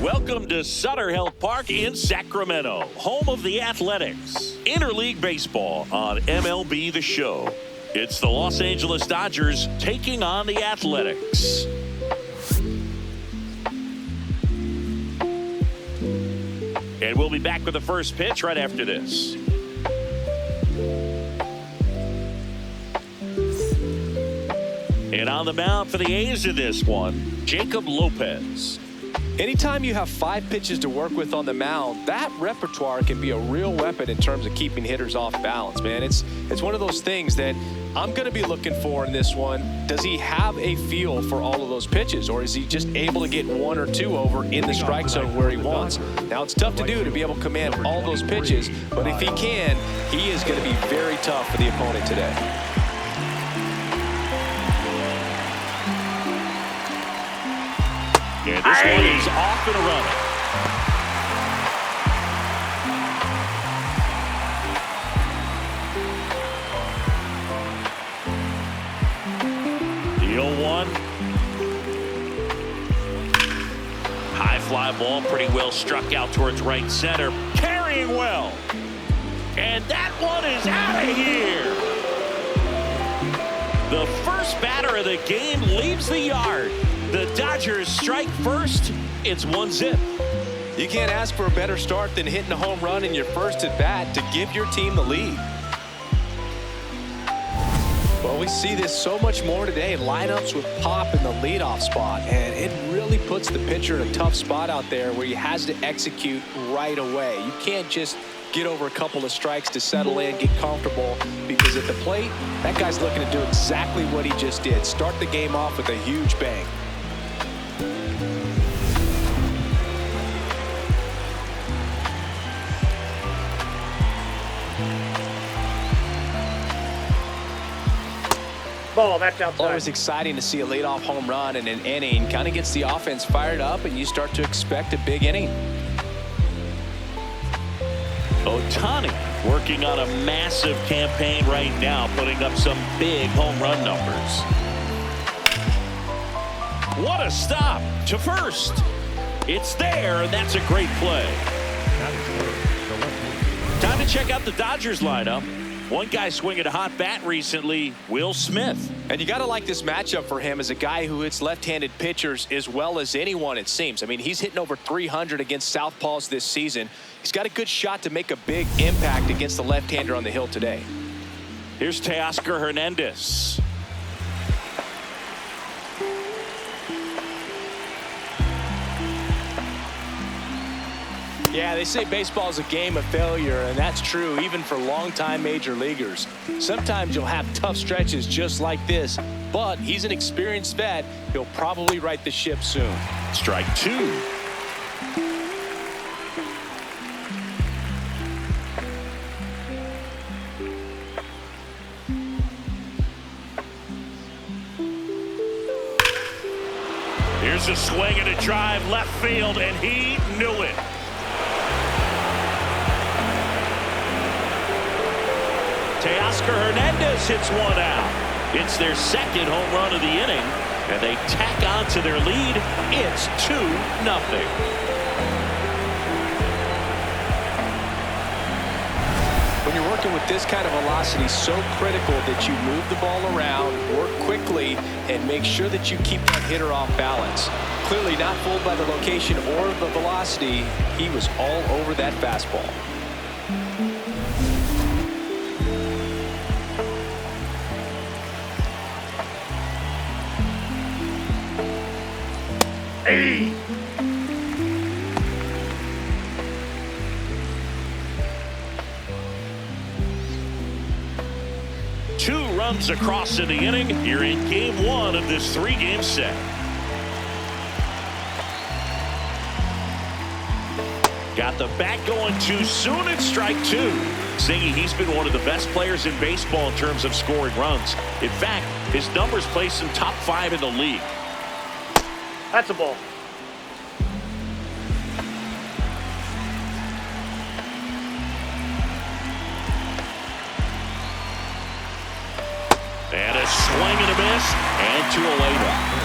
Welcome to Sutter Health Park in Sacramento, home of the Athletics. Interleague baseball on MLB The Show. It's the Los Angeles Dodgers taking on the Athletics. And we'll be back with the first pitch right after this. And on the mound for the A's in this one, Jacob Lopez. Anytime you have 5 pitches to work with on the mound, that repertoire can be a real weapon in terms of keeping hitters off balance, man. It's one of those things that I'm going to be looking for in this one. Does he have a feel for all of those pitches, or is he just able to get 1 or 2 over in the strike zone where he wants? Now, it's tough to do to be able to command all those pitches, but if he can, he is going to be very tough for the opponent today. And this one is off and running. The 0-1. High fly ball, pretty well struck out towards right center. Carrying well. And that one is out of here. The first batter of the game leaves the yard. The Dodgers strike first. It's 1-0. You can't ask for a better start than hitting a home run in your first at bat to give your team the lead. Well, we see this so much more today. Lineups with pop in the leadoff spot, and it really puts the pitcher in a tough spot out there where he has to execute right away. You can't just get over a couple of strikes to settle in, get comfortable, because at the plate, that guy's looking to do exactly what he just did. Start the game off with a huge bang. Ball, that's outside. Always exciting to see a leadoff home run in an inning. Kind of gets the offense fired up, and you start to expect a big inning. Ohtani working on a massive campaign right now, putting up some big home run numbers. What a stop to first. It's there, and that's a great play. Time to check out the Dodgers lineup. One guy swinging a hot bat recently, Will Smith. And you got to like this matchup for him as a guy who hits left-handed pitchers as well as anyone, it seems. I mean, he's hitting over 300 against southpaws this season. He's got a good shot to make a big impact against the left-hander on the hill today. Here's Teoscar Hernandez. Yeah, they say baseball is a game of failure, and that's true even for longtime major leaguers. Sometimes you'll have tough stretches just like this, but he's an experienced vet. He'll probably right the ship soon. Strike 2. Here's a swing and a drive left field, and he knew it. Teoscar Hernandez hits one out. It's their second home run of the inning, and they tack on to their lead. It's 2-0. When you're working with this kind of velocity, so critical that you move the ball around, work quickly, and make sure that you keep that hitter off balance. Clearly not fooled by the location or the velocity. He was all over that fastball. Hey. Two runs across in the inning. You're in game 1 of this 3-game set. Got the bat going too soon. It's strike 2. Singy, he's been one of the best players in baseball in terms of scoring runs. In fact, his numbers place him top 5 in the league. That's a ball. And a swing and a miss, and 2 away now.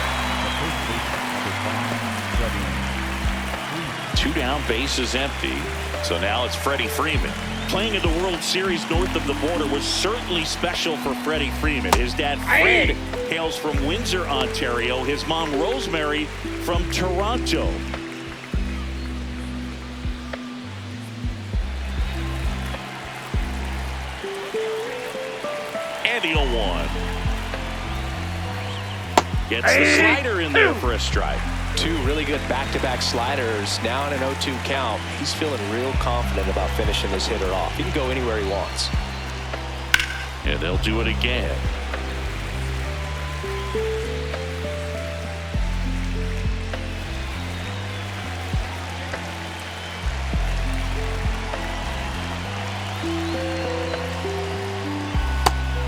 down, bases empty. So now it's Freddie Freeman. Playing in the World Series north of the border was certainly special for Freddie Freeman. His dad, Fred, hails from Windsor, Ontario. His mom, Rosemary, from Toronto. And the 0-1. Gets the slider in there for a strike. Two really good back-to-back sliders. Now in an 0-2 count. He's feeling real confident about finishing this hitter off. He can go anywhere he wants. And they'll do it again.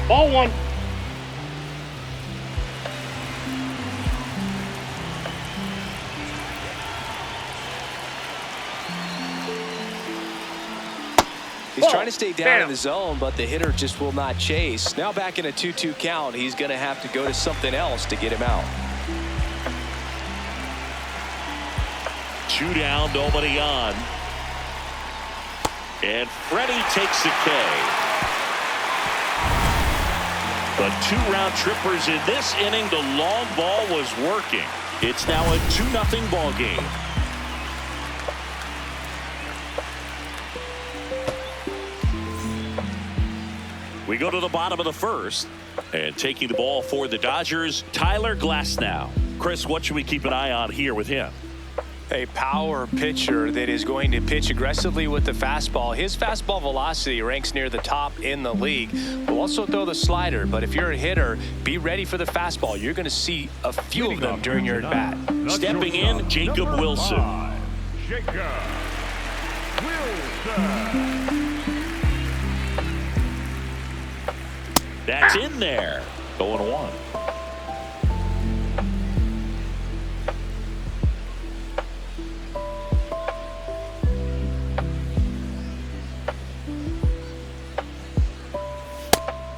Ball one. He's trying to stay down in the zone, but the hitter just will not chase. Now back in a 2-2 count, he's going to have to go to something else to get him out. 2 down, nobody on. And Freddie takes the K. The 2 round trippers in this inning. The long ball was working. It's now a 2-0 ball game. We go to the bottom of the first, and taking the ball for the Dodgers, Tyler Glasnow. Chris, what should we keep an eye on here with him? A power pitcher that is going to pitch aggressively with the fastball. His fastball velocity ranks near the top in the league. Will also throw the slider, but if you're a hitter, be ready for the fastball. You're going to see a few of them during your at-bat. Stepping in, Jacob Wilson. Jacob Wilson. That's in there. 0-1.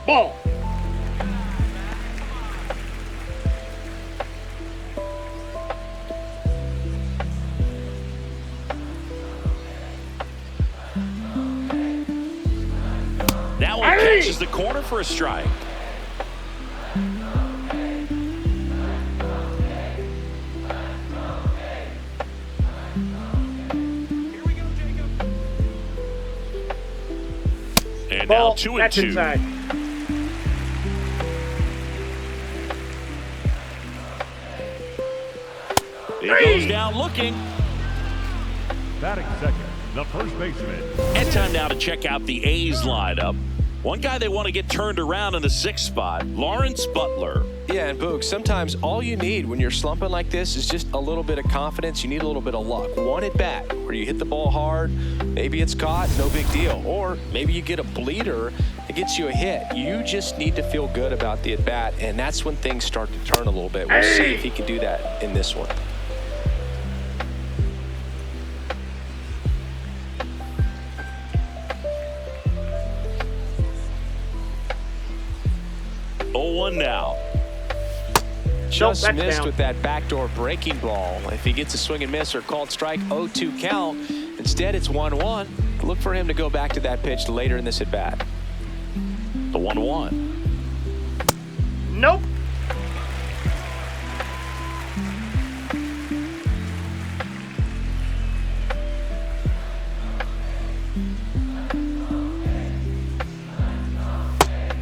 Ball. Now he catches the corner for a strike. And Ball. now 2-2. That's inside. He goes down looking. Batting second, the first baseman. And time now to check out the A's lineup. One guy they want to get turned around in the 6th spot, Lawrence Butler. Yeah, and Boog, sometimes all you need when you're slumping like this is just a little bit of confidence. You need a little bit of luck. One at bat where you hit the ball hard, maybe it's caught, no big deal. Or maybe you get a bleeder that gets you a hit. You just need to feel good about the at bat, and that's when things start to turn a little bit. We'll see if he can do that in this one. One now. Just Nope, missed down. with that backdoor breaking ball. If he gets a swing and miss or called strike, 0-2 count. Instead, it's 1-1. Look for him to go back to that pitch later in this at bat. The 1-1. Nope.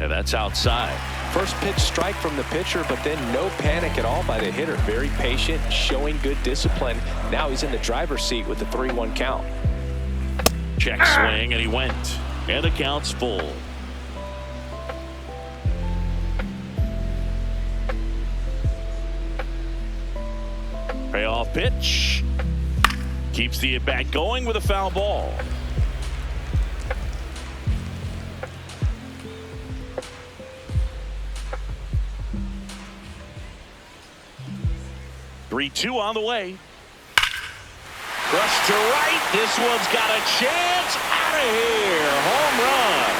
And that's outside. First pitch strike from the pitcher, but then no panic at all by the hitter. Very patient, showing good discipline. Now he's in the driver's seat with the 3-1 count. Check swing, and he went. And the count's full. Payoff pitch. Keeps the at-bat going with a foul ball. Three-two on the way. Rush to right. This one's got a chance. Out of here. Home run.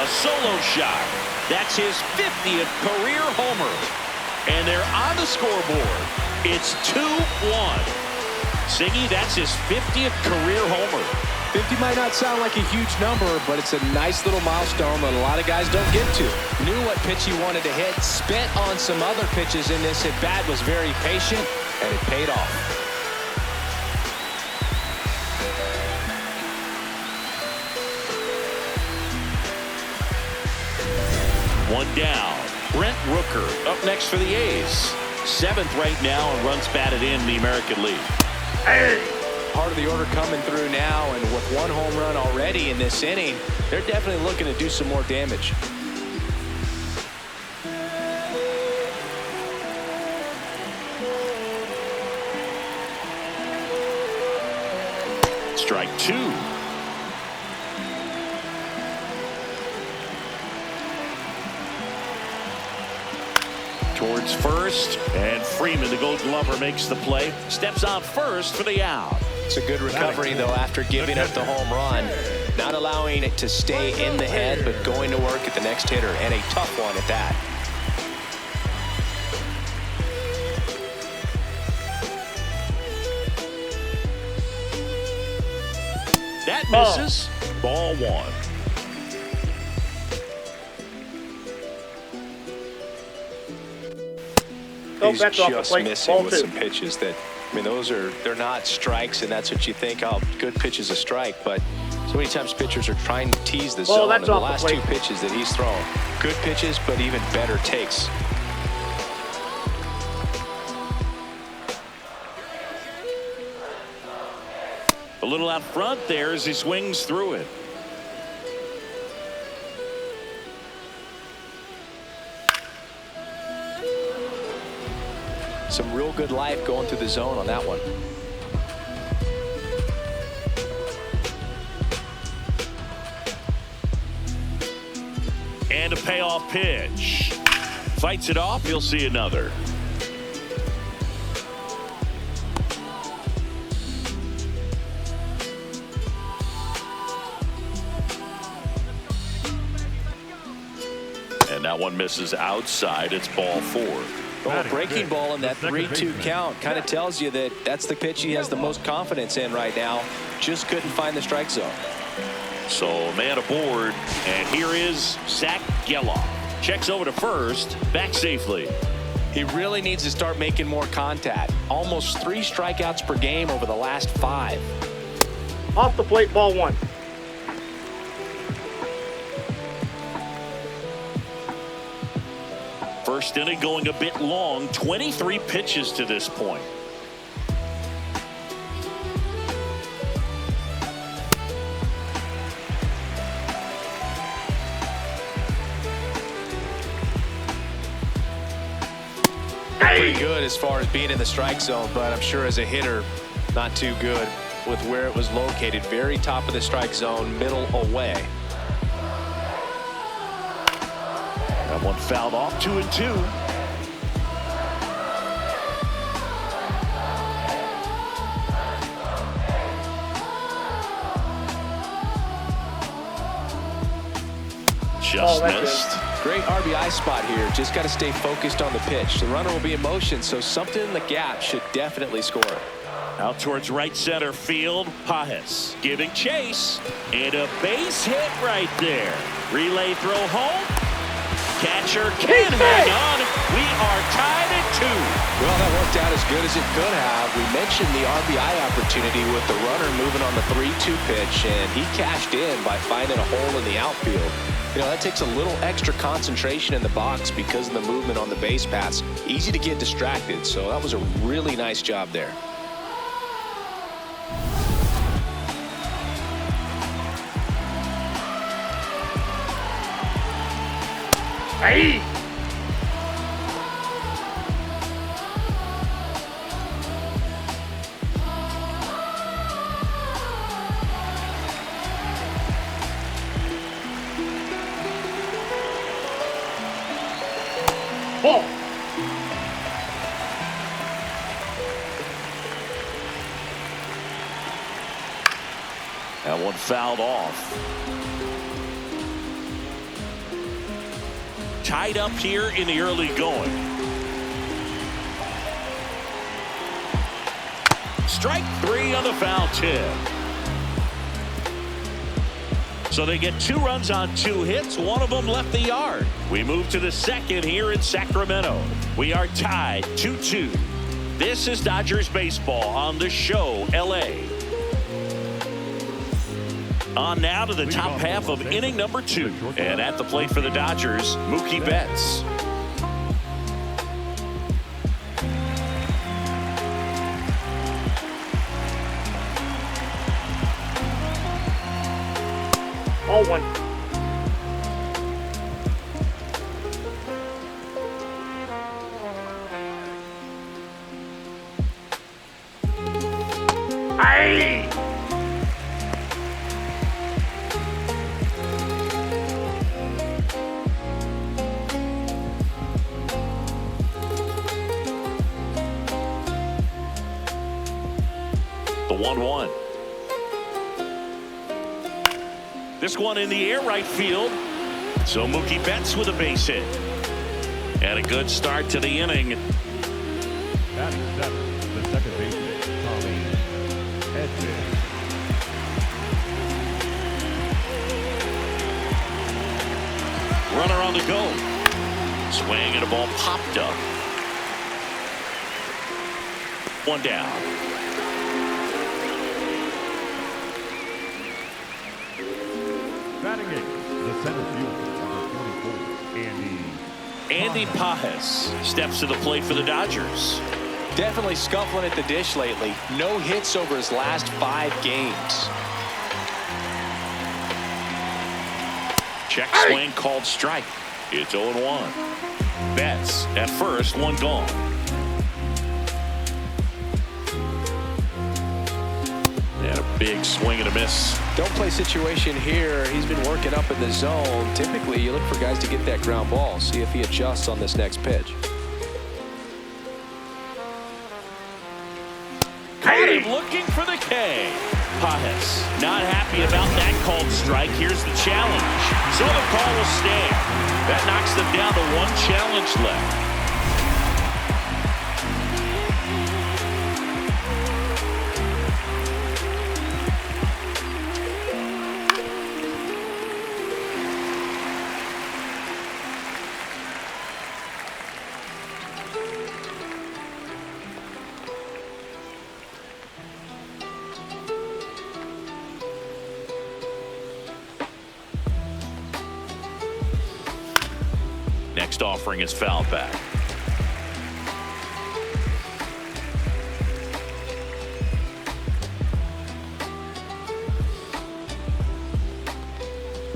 A solo shot. That's his 50th career homer. And they're on the scoreboard. It's 2-1. Siggy, that's his 50th career homer. 50 might not sound like a huge number, but it's a nice little milestone that a lot of guys don't get to. Knew what pitch he wanted to hit, spent on some other pitches in this at-bat, was very patient, and it paid off. One down. Brent Rooker up next for the A's. 7th right now and runs batted in the American League. Hey! Part of the order coming through now, and with 1 home run already in this inning, they're definitely looking to do some more damage. Strike 2. Towards first, and Freeman, the Gold Glover, makes the play. Steps on first for the out. It's a good recovery, though, after giving up the home run. Not allowing it to stay in the head, but going to work at the next hitter, and a tough one at that. That misses. Ball 1. He's just missing with some pitches that, I mean, they're not strikes, and that's what you think, oh, good pitch is a strike, but so many times pitchers are trying to tease the zone, and the last 2 pitches that he's thrown, good pitches, but even better takes. A little out front there as he swings through it. Some real good life going through the zone on that one. And a payoff pitch. Fights it off. You'll see another. And that one misses outside. It's ball 4. Well, breaking ball in that 3-2 count kind of tells you that that's the pitch he has the most confidence in right now. Just couldn't find the strike zone. So man aboard, and here is Zach Geloff. Checks over to first, back safely. He really needs to start making more contact. Almost 3 strikeouts per game over the last 5. Off the plate, ball 1. First inning going a bit long, 23 pitches to this point. Pretty good as far as being in the strike zone, but I'm sure as a hitter, not too good with where it was located. Very top of the strike zone, middle away. That one fouled off, 2-2. Just missed. Great RBI spot here. Just got to stay focused on the pitch. The runner will be in motion, so something in the gap should definitely score. Out towards right center field, Pajes giving chase, and a base hit right there. Relay throw home. Catcher can hang on. We are tied at 2. Well, that worked out as good as it could have. We mentioned the RBI opportunity with the runner moving on the 3-2 pitch, and he cashed in by finding a hole in the outfield. You know, that takes a little extra concentration in the box because of the movement on the base paths. Easy to get distracted, so that was a really nice job there. Hey! Ball. That one fouled off. Tied up here in the early going. Strike 3 on the foul tip. So they get 2 runs on 2 hits. One of them left the yard. We move to the second here in Sacramento. We are tied 2-2. This is Dodgers baseball on the show, LA. On now to the top half of inning number 2. And at the plate for the Dodgers, Mookie Betts. Ball 1. Hey! The 1-1. This one in the air right field. So Mookie Betts with a base hit. And a good start to the inning. Batting 7, the second baseman, Tommy Edman. Runner on the go. Swing and a ball popped up. 1 down. Batting 8, the center fielder, number 24, Andy Pajes steps to the plate for the Dodgers. Definitely scuffling at the dish lately. No hits over his last 5 games. Check swing called strike. It's 0-1. Betts at first, 1 gone. And a big swing and a miss. Don't play situation here. He's been working up in the zone. Typically, you look for guys to get that ground ball. See if he adjusts on this next pitch. Caught him looking for the K. Pajes not happy about that called strike. Here's the challenge. So the call will stand. That knocks them down to 1 challenge left. Next offering is fouled back.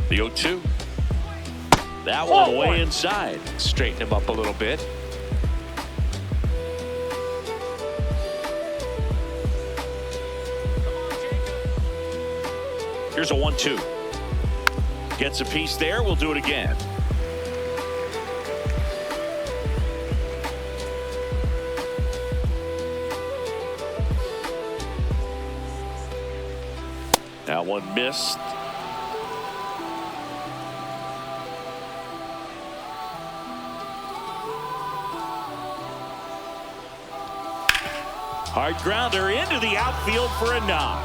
The 0-2. That one way inside. Straighten him up a little bit. Here's a 1-2. Gets a piece there. We'll do it again. That one missed. Hard grounder into the outfield for a knock.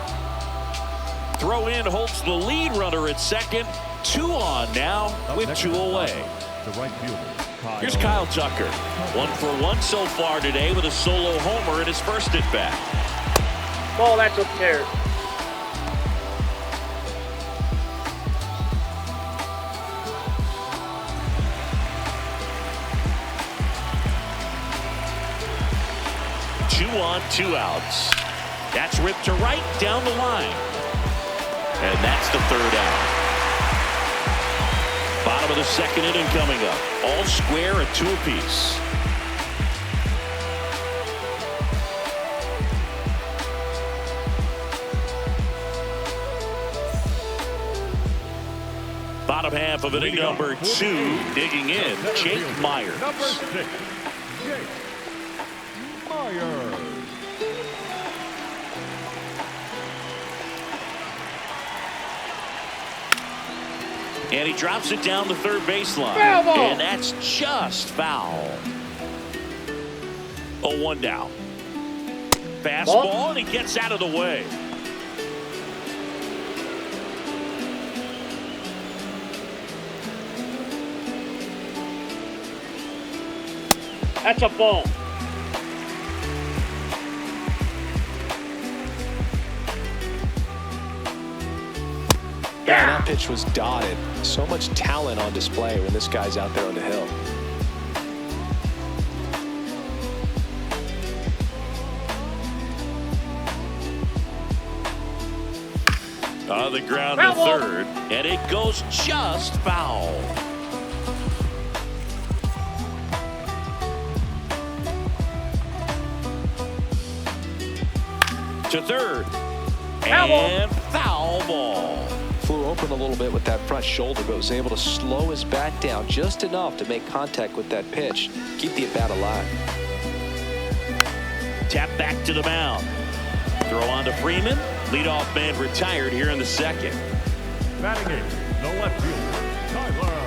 Throw in holds the lead runner at second. 2 on now with 2 away. the right fielder. Here's Kyle Tucker. 1 for 1 so far today with a solo homer in his first at bat. Ball, that's up there. Two on, 2 outs. That's ripped to right down the line. And that's the 3rd out. Bottom of the 2nd inning coming up. All square at 2 apiece. Bottom half of inning number 2, digging in, Jake Myers. Number 6, Jake Myers. And he drops it down the 3rd baseline. Foul ball. And that's just foul. 0-1 now. Fastball, and he gets out of the way. That's a ball. Yeah, that pitch was dotted. So much talent on display when this guy's out there on the hill. On the ground to third, and it goes just foul. To third, and foul ball. Flew open a little bit with that front shoulder, but was able to slow his bat down just enough to make contact with that pitch. Keep the at-bat alive. Tap back to the mound. Throw on to Freeman. Leadoff man retired here in the second. Batting in the left fielder, Tyler.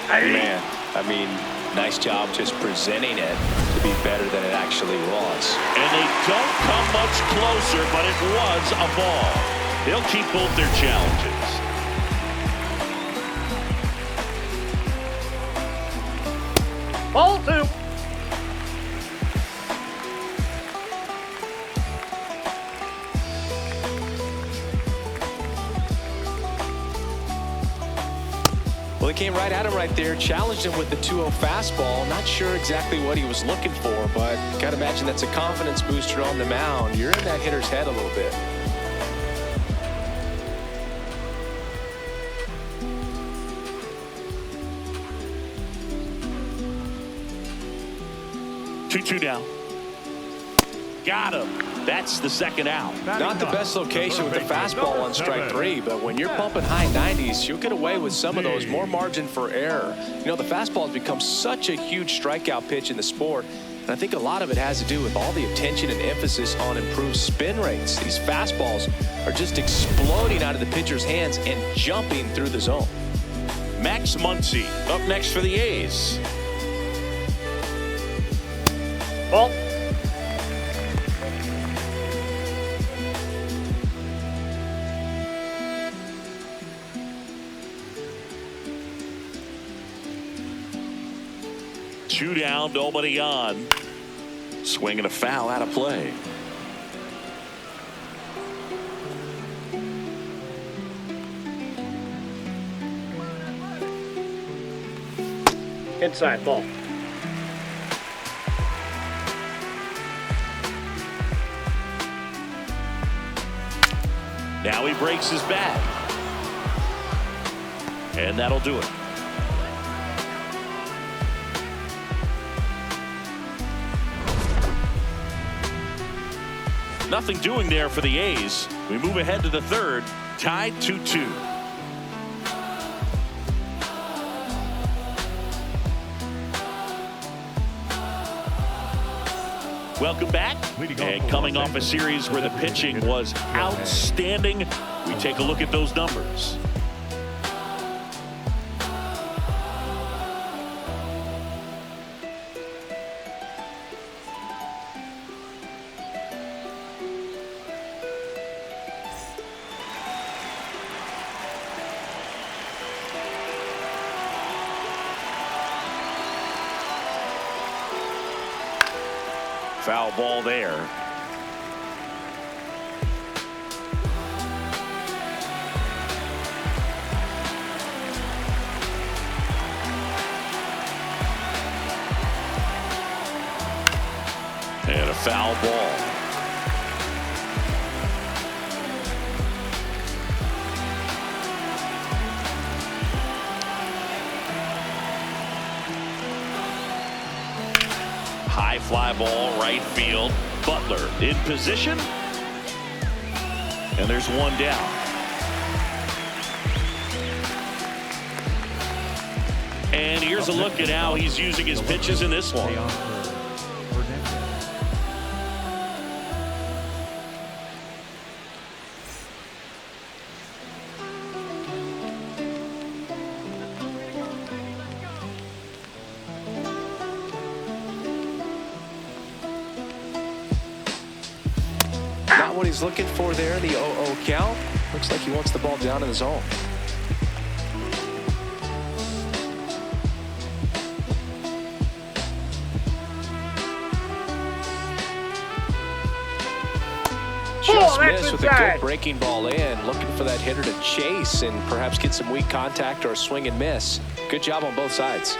Man, I mean, nice job just presenting it to be better than it actually was. And they don't come much closer, but it was a ball. They'll keep both their challenges. Ball 2. Well, he came right at him right there, challenged him with the 2-0 fastball. Not sure exactly what he was looking for, but got to imagine that's a confidence booster on the mound. You're in that hitter's head a little bit. Two down. Got him. That's the second out. Not the best location with the fastball on strike 3, but when you're pumping high 90s, you'll get away with some of those, more margin for error. You know, the fastball has become such a huge strikeout pitch in the sport, and I think a lot of it has to do with all the attention and emphasis on improved spin rates. These fastballs are just exploding out of the pitcher's hands and jumping through the zone. Max Muncy up next for the A's. Ball. Two down, nobody on. Swinging a foul out of play. Inside ball. Now he breaks his bat. And that'll do it. Nothing doing there for the A's. We move ahead to the third, tied 2-2. Welcome back. And coming off a series where the pitching was outstanding, we take a look at those numbers. Foul ball there. And a foul ball. High fly ball, right field. Butler in position. And there's one down. And here's a look at how he's using his pitches in this one. what he's looking for there, the 0-0 count. Looks like he wants the ball down in the zone. Just missed with a good breaking ball in, looking for that hitter to chase and perhaps get some weak contact or a swing and miss. Good job on both sides.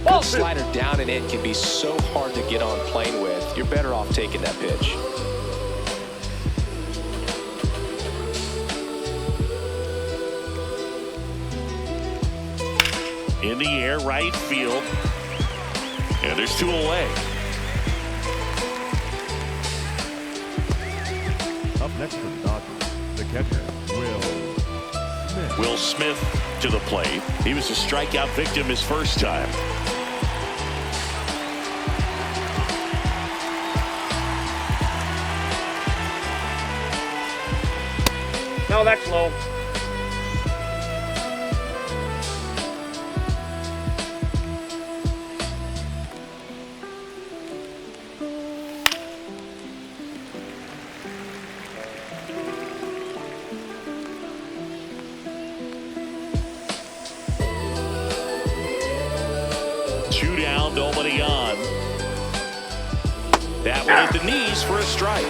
Good slider down and in can be so hard to get on plane with. You're better off taking that pitch. In the air, right field. And there's 2 away. Up next for the Dodgers, the catcher, Will Smith. Will Smith to the plate. He was a strikeout victim his first time. No, that's low. Two down, nobody on. That one at the knees for a strike.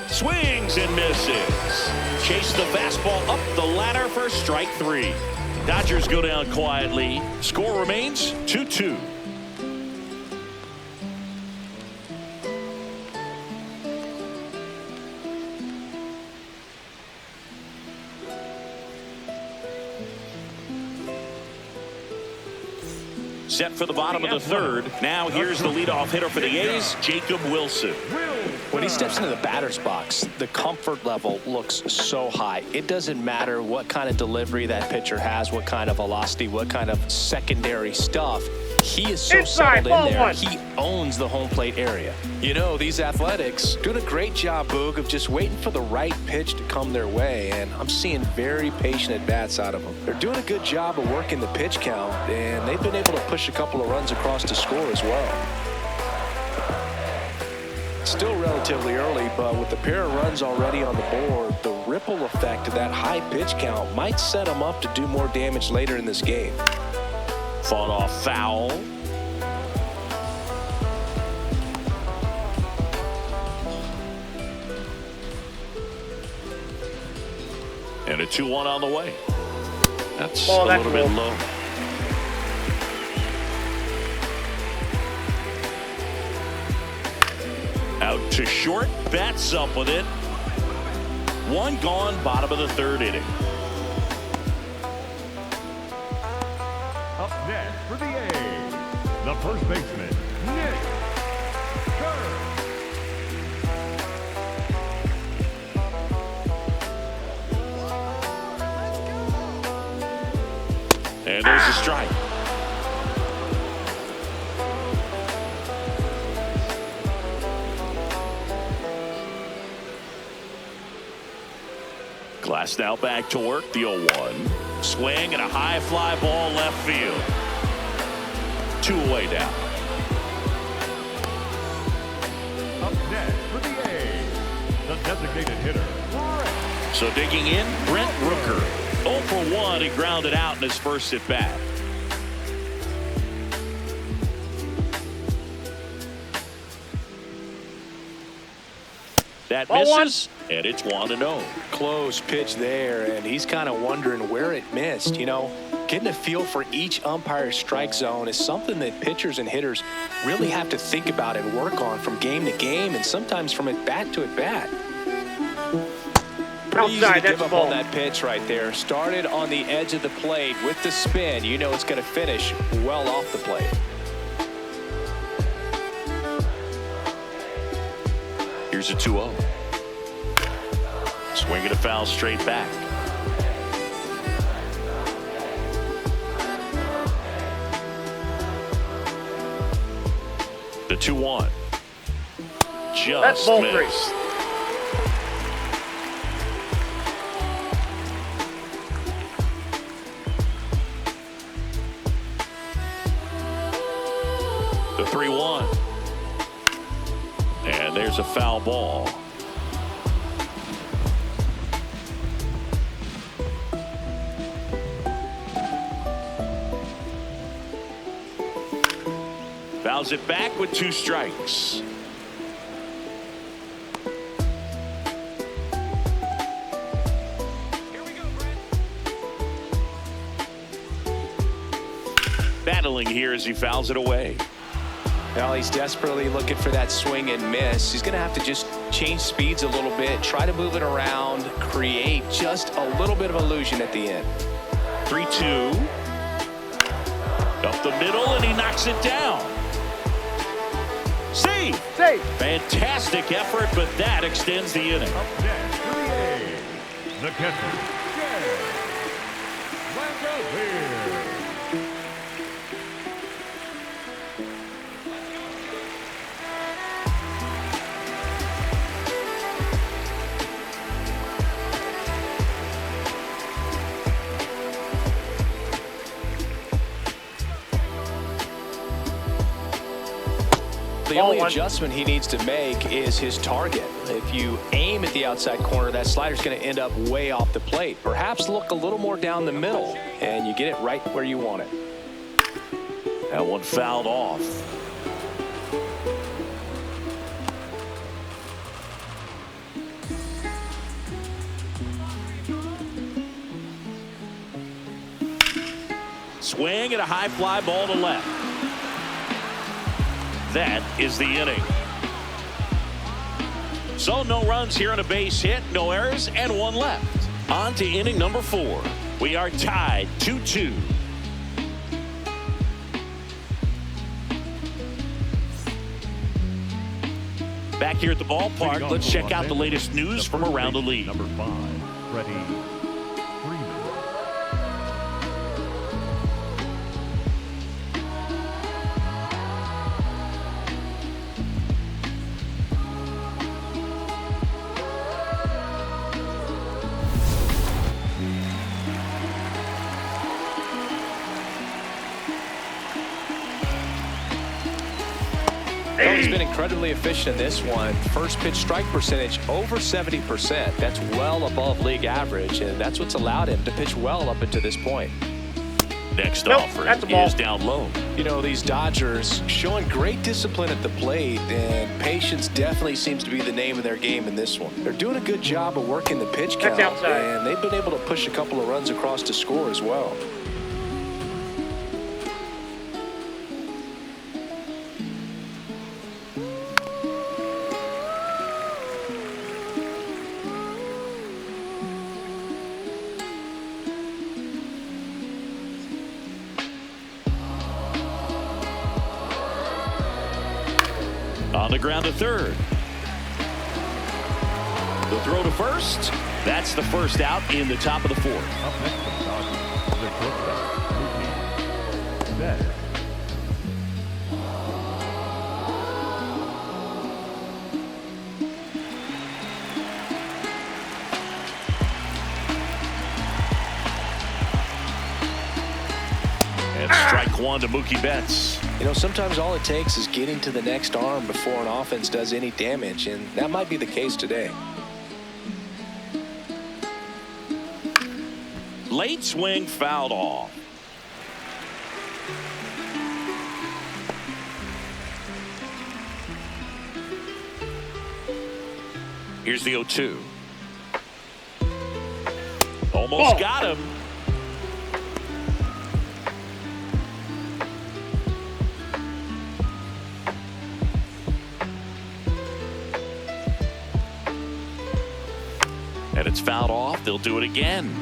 Swings and misses. Chase the fastball up the ladder for strike 3. Dodgers go down quietly. Score remains 2-2. Set for the bottom of the third. Now here's the leadoff hitter for the A's, Jacob Wilson. When he steps into the batter's box, the comfort level looks so high. It doesn't matter what kind of delivery that pitcher has, what kind of velocity, what kind of secondary stuff. He is so settled in there. He owns the home plate area. You know, these Athletics doing a great job, Boog, of just waiting for the right pitch to come their way, and I'm seeing very patient at-bats out of them. They're doing a good job of working the pitch count, and they've been able to push a couple of runs across to score as well. Still relatively early, but with the pair of runs already on the board, the ripple effect of that high pitch count might set them up to do more damage later in this game. Fought off foul. And a 2-1 on the way. That's a little bit low. Out to short. Bats up with it. 1 gone, bottom of the 3rd inning. Up next for the A's, the first baseman, Nick Kerr. And there's a strike. Glass now back to work, the 0-1. Swing and a high fly ball left field. 2 away now. Up next for the A's, the designated hitter, Brett. So digging in, Brent Rooker. 0 for 1, he grounded out in his first at bat. That misses, and it's 1-0. Close pitch there, and he's kind of wondering where it missed. You know, getting a feel for each umpire's strike zone is something that pitchers and hitters really have to think about and work on from game to game, and sometimes from at bat to at bat. Pretty easy to give up on that pitch right there. Started on the edge of the plate with the spin. You know it's going to finish well off the plate. Here's a 2-0. Swing and a foul straight back. The 2-1. Just missed. The 3-1. And there's a foul ball. Fouls it back with 2 strikes. Battling here as he fouls it away. Well, he's desperately looking for that swing and miss. He's going to have to just change speeds a little bit, try to move it around, create just a little bit of illusion at the end. 3-2. Up the middle, and he knocks it down. Save. Fantastic effort, but that extends the inning. Up next for the A's, the catcher, G85. The only adjustment he needs to make is his target. If you aim at the outside corner, that slider's going to end up way off the plate. Perhaps look a little more down the middle, and you get it right where you want it. That one fouled off. Swing and a high fly ball to left. That is the inning. So no runs here on a base hit, no errors, and 1 left. On to inning number 4. We are tied 2-2. Back here at the ballpark, let's check out the latest news from around the league. Number 5, Freddie Freeman. He's been incredibly efficient in this one. First pitch strike percentage over 70%. That's well above league average, and that's what's allowed him to pitch well up until this point. Next offering is down low. You know, these Dodgers showing great discipline at the plate, and patience definitely seems to be the name of their game in this one. They're doing a good job of working the pitch count, and they've been able to push a couple of runs across to score as well. On the ground to third. The throw to first. That's the first out in the top of the 4th. Up next for the Dodgers, the shortstop, Mookie Betts. And strike 1 to Mookie Betts. You know, sometimes all it takes is getting to the next arm before an offense does any damage, and that might be the case today. Late swing fouled off. Here's the 0-2. Almost got him. And it's fouled off. They'll do it again.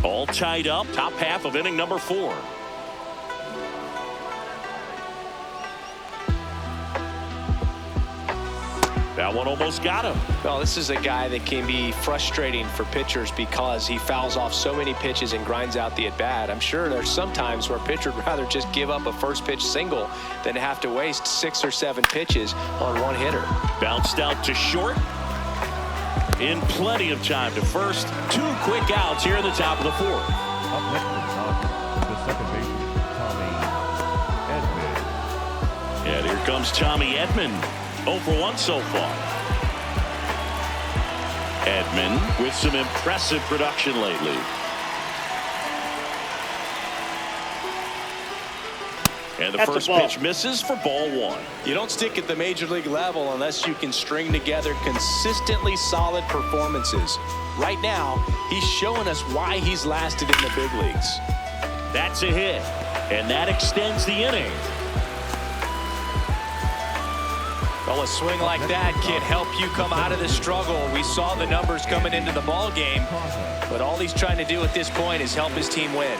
All tied up. Top half of inning number 4. That one almost got him. Well, this is a guy that can be frustrating for pitchers because he fouls off so many pitches and grinds out the at-bat. I'm sure there's some times where a pitcher would rather just give up a first pitch single than to have to waste 6 or 7 pitches on one hitter. Bounced out to short. In plenty of time to first. 2 quick outs here in the top of the 4th. Up next for the Dodgers, the second baseman, Tommy Edman. And here comes Tommy Edman. 0 for 1 so far. Edman with some impressive production lately. And the first pitch misses for ball 1. You don't stick at the major league level unless you can string together consistently solid performances. Right now, he's showing us why he's lasted in the big leagues. That's a hit, and that extends the inning. Well, a swing like that can help you come out of the struggle. We saw the numbers coming into the ball game, but all he's trying to do at this point is help his team win.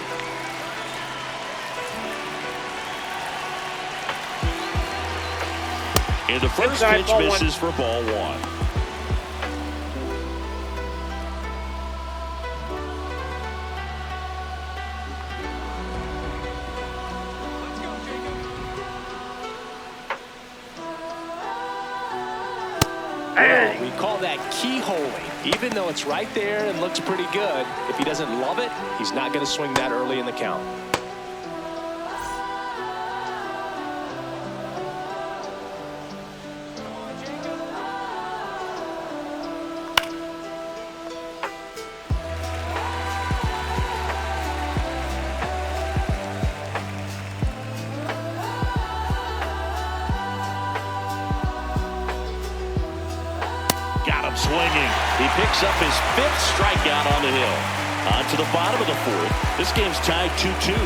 And the first pitch misses for ball 1. We call that keyholing. Even though it's right there and looks pretty good, if he doesn't love it, he's not going to swing that early in the count. Swinging. He picks up his 5th strikeout on the hill. On to the bottom of the 4th. This game's tied 2-2.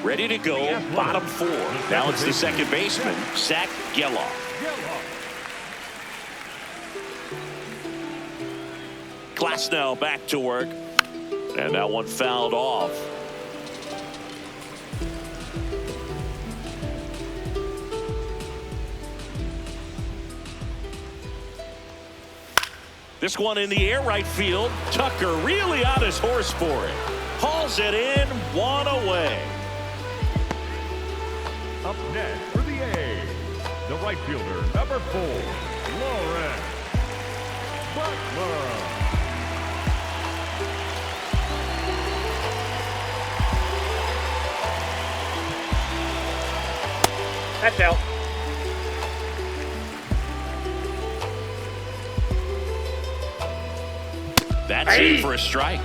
Ready to go, bottom 4. Now it's the second baseman, Zach Geloff. Glasnow back to work. And that one fouled off. This one in the air right field. Tucker really on his horse for it. Hauls it in, 1 away. Up next for the A's, the right fielder, number 4, Lawrence Butler. That's out. That's in for a strike.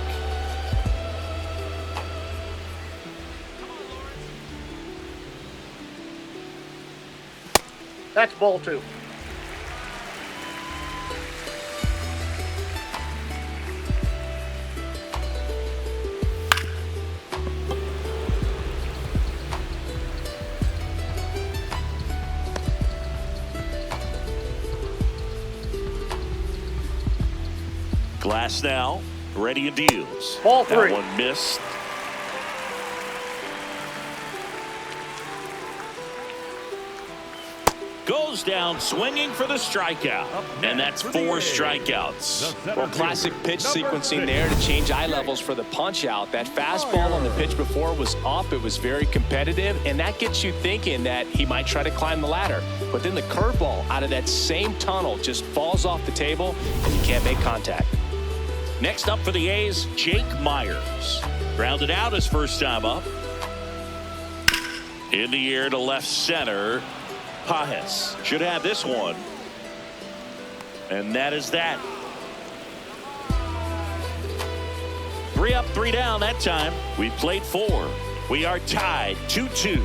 That's ball 2. Glasnow ready and deals. Ball 3. That one missed. Goes down swinging for the strikeout. And that's 4 strikeouts. Well, classic pitch sequencing there to change eye levels for the punch out. That fastball on the pitch before was up. It was very competitive, and that gets you thinking that he might try to climb the ladder. But then the curveball out of that same tunnel just falls off the table, and you can't make contact. Next up for the A's, Jake Myers. Grounded out his first time up. In the air to left center. Pajes should have this one. And that is that. 3 up, 3 down that time. We played 4. We are tied 2-2.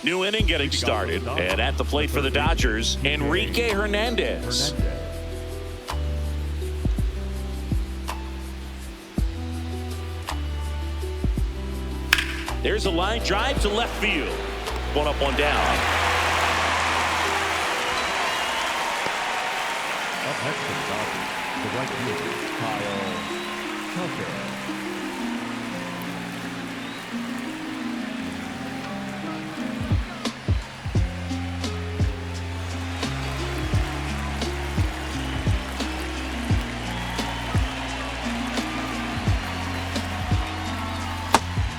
New inning getting started, and at the plate for the Dodgers, Enrique Hernandez. There's a line drive to left field. 1 up, 1 down. Next to the Dodgers, the right fielder, Kyle Tucker.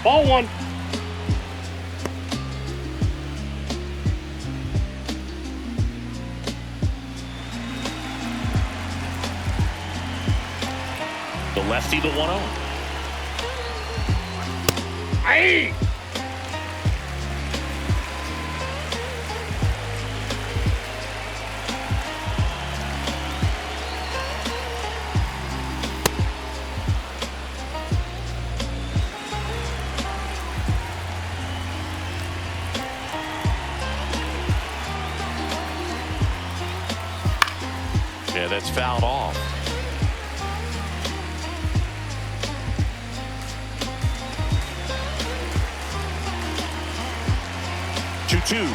Ball one. The lefty, the 1-0. Aye. Yeah, that's fouled off. Two.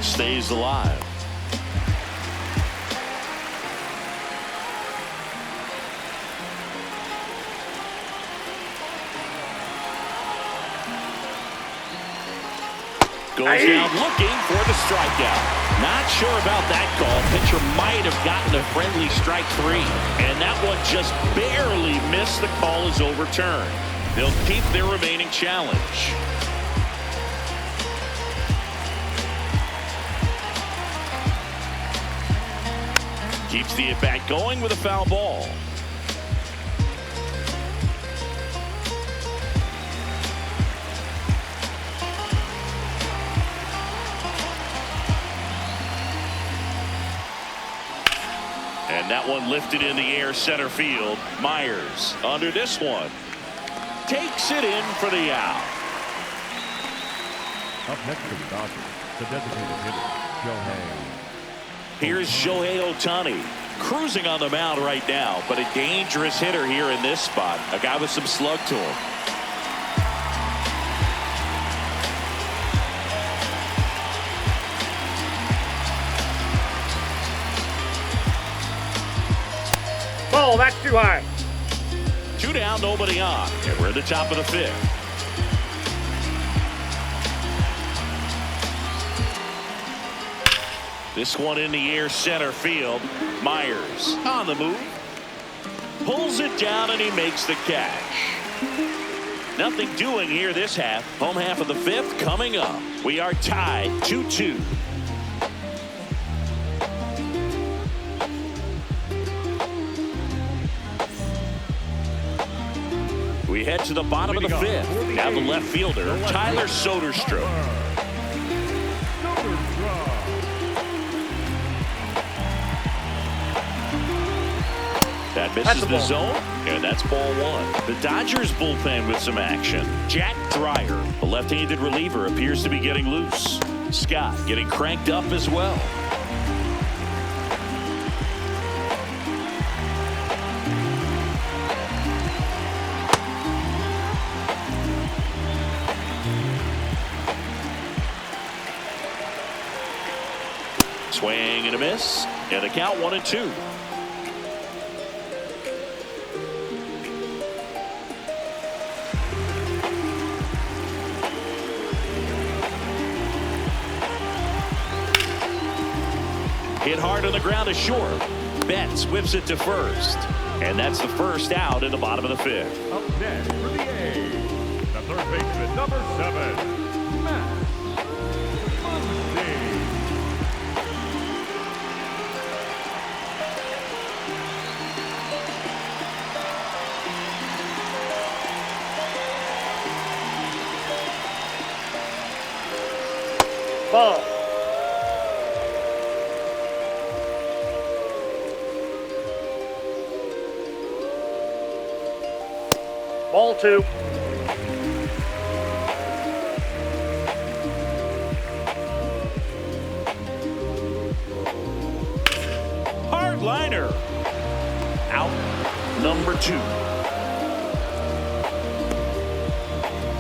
Stays alive. Goes down looking for the strikeout. Not sure about that call. Pitcher might have gotten a friendly strike 3. And that one just barely missed. The call is overturned. They'll keep their remaining challenge. Keeps the at-bat going with a foul ball. And that one lifted in the air center field. Myers under this one. Takes it in for the out. Up next to the Dodgers, the designated hitter, Shohei. Here's Shohei Ohtani, cruising on the mound right now, but a dangerous hitter here in this spot. A guy with some slug to him. Ball, that's too high. 2 down, nobody on, and we're at the top of the 5th. This one in the air center field. Myers on the move. Pulls it down and he makes the catch. Nothing doing here this half. Home half of the 5th coming up. We are tied 2-2. We head to the bottom of the 5th. Now the left fielder, Tyler Soderstrom. That misses the zone, and that's ball 1. The Dodgers bullpen with some action. Jack Dreyer, a left-handed reliever, appears to be getting loose. Scott getting cranked up as well. Swing and a miss, and the count 1-2. Hit hard on the ground to short. Betts whips it to first. And that's the first out in the bottom of the 5th. Up next for the A's, the third baseman, number 7, Matt Muncy. Ball. Ball 2. Hard liner. Out number 2.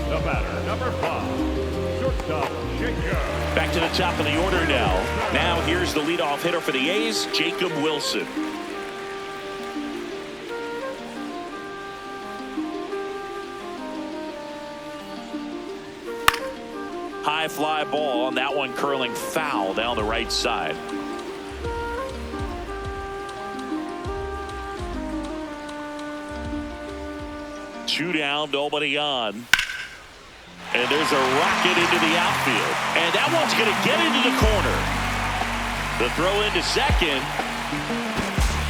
The batter, number 5, shortstop. shortstop, Jacob. Back to the top of the order now. Now here's the leadoff hitter for the A's, Jacob Wilson. High fly ball on that one, curling foul down the right side. Two down, nobody on. And there's a rocket into the outfield. And that one's going to get into the corner. The throw into second.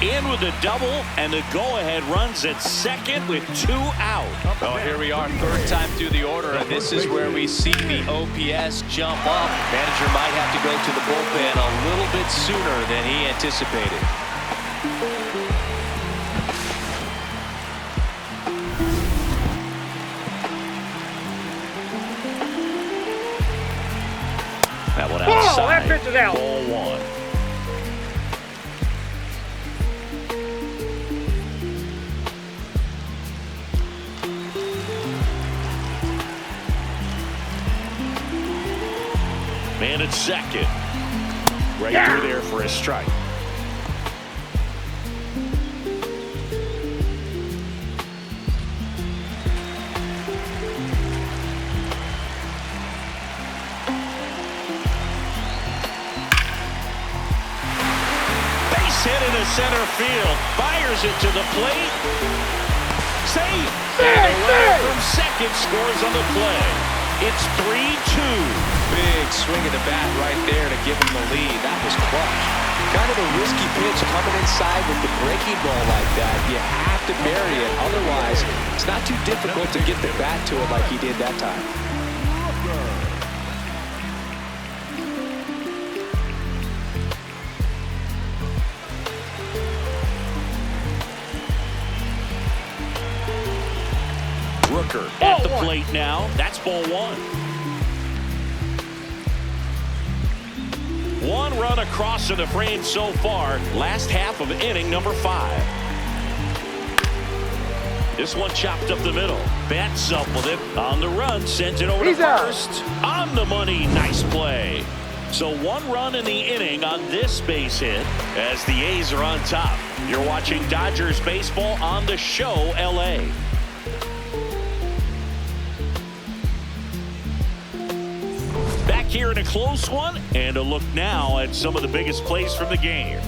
In with the double, and the go-ahead runs at second with 2 out. Well, here we are, third time through the order, and this is where we see the OPS jump up. Manager might have to go to the bullpen a little bit sooner than he anticipated. That one outside. Oh, that pitch is out. Ball one. Man at second. Right through there for a strike. Base hit into center field. Fires it to the plate. Save. And the runner from second scores on the play. It's 3-2. Big swing of the bat right there to give him the lead. That was clutch. Kind of a risky pitch coming inside with the breaking ball like that. You have to bury it. Otherwise, it's not too difficult to get the bat to it like he did that time. Rooker at the plate now. That's ball one. One run across to the frame so far. Last half of inning number 5. This one chopped up the middle. Bats up with it. On the run. Sends it over to first. On the money. Nice play. So 1 run in the inning on this base hit as the A's are on top. You're watching Dodgers baseball on the show, LA. Back here in a close one, and a look now at some of the biggest plays from the game.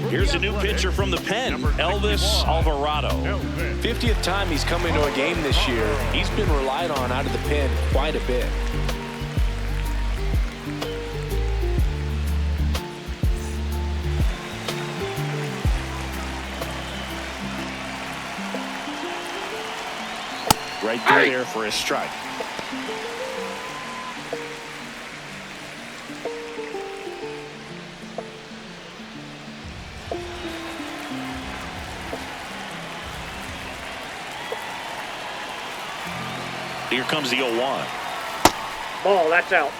Here's a new pitcher from the pen, Elvis Alvarado. 50th time he's come into a game this year. He's been relied on out of the pen quite a bit. Right through there for a strike. Here comes the 0-1. Ball, that's out.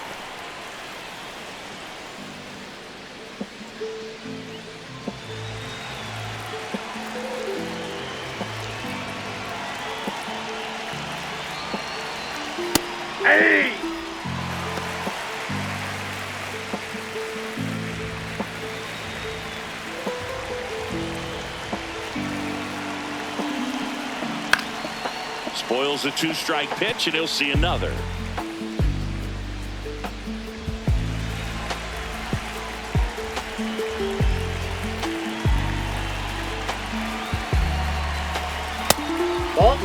Hey! Spoils a 2-strike pitch, and he'll see another. Ball.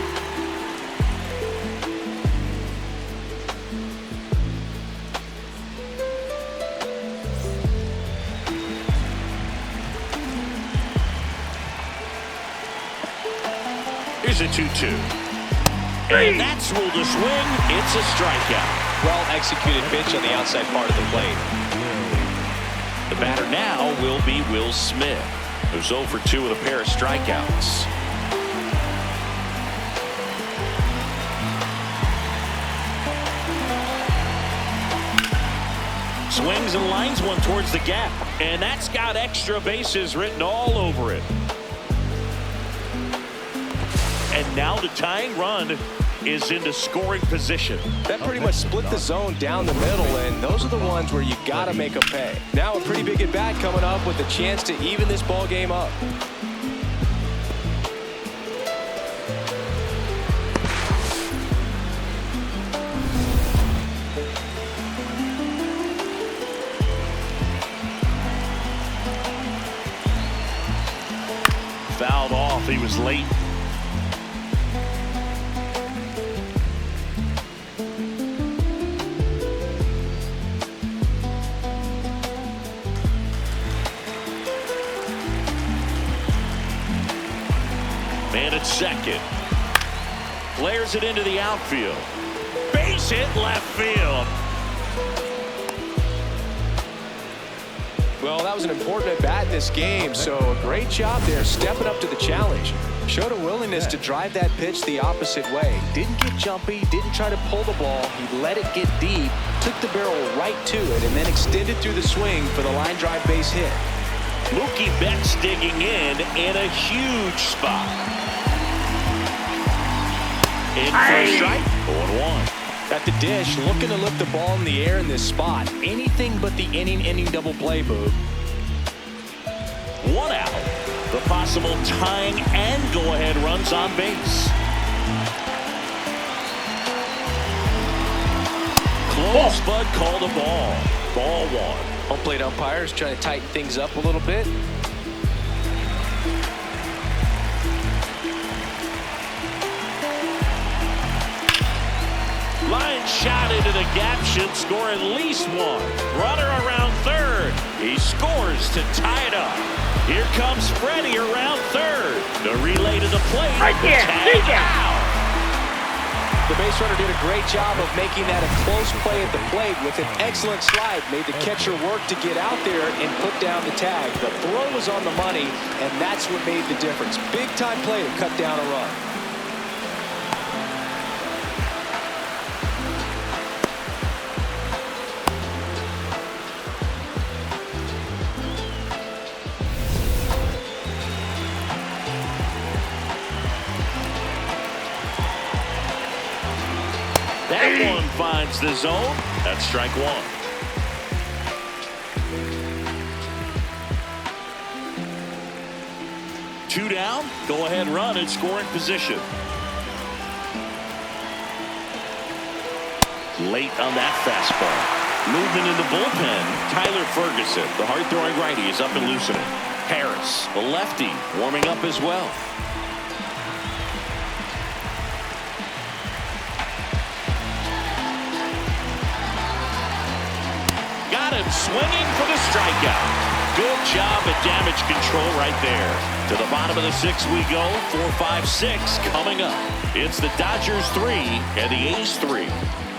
Here's a 2-2. And that's ruled a swing. It's a strikeout. Well executed pitch on the outside part of the plate. The batter now will be Will Smith, who's 0 for 2 with a pair of strikeouts. Swings and lines one towards the gap, and that's got extra bases written all over it. And now the tying run is into scoring position. That pretty much split the zone down the middle, and those are the ones where you got to make them pay. Now a pretty big at-bat coming up with a chance to even this ball game up. Fouled off. He was late. Man at second. Flares it into the outfield. Base hit left field. Well, that was an important at-bat in this game, so a great job there stepping up to the challenge. Showed a willingness to drive that pitch the opposite way. Didn't get jumpy, didn't try to pull the ball. He let it get deep, took the barrel right to it, and then extended through the swing for the line drive base hit. Mookie Betts digging in a huge spot. In for a strike. 0-1. At the dish, looking to lift the ball in the air in this spot. Anything but the inning double play, Boog. 1 out. The possible tying and go-ahead runs on base. Close, but called a ball. Ball 1. Home plate umpires trying to tighten things up a little bit. Line shot into the gap should score at least 1. Runner around third. He scores to tie it up. Here comes Freddie around third. The relay to the plate. I can't see that. The base runner did a great job of making that a close play at the plate with an excellent slide. Made the catcher work to get out there and put down the tag. The throw was on the money, and that's what made the difference. Big time play to cut down a run. That one finds the zone. That's strike 1. Two down. Go ahead run in scoring position. Late on that fastball. Movement in the bullpen. Tyler Ferguson, the hard-throwing righty, is up and loosening. Harris, the lefty, warming up as well. Got him swinging for the strikeout. Good job at damage control right there. To the bottom of the 6th we go. 4, 5, 6 coming up. It's the Dodgers 3 and the A's 3.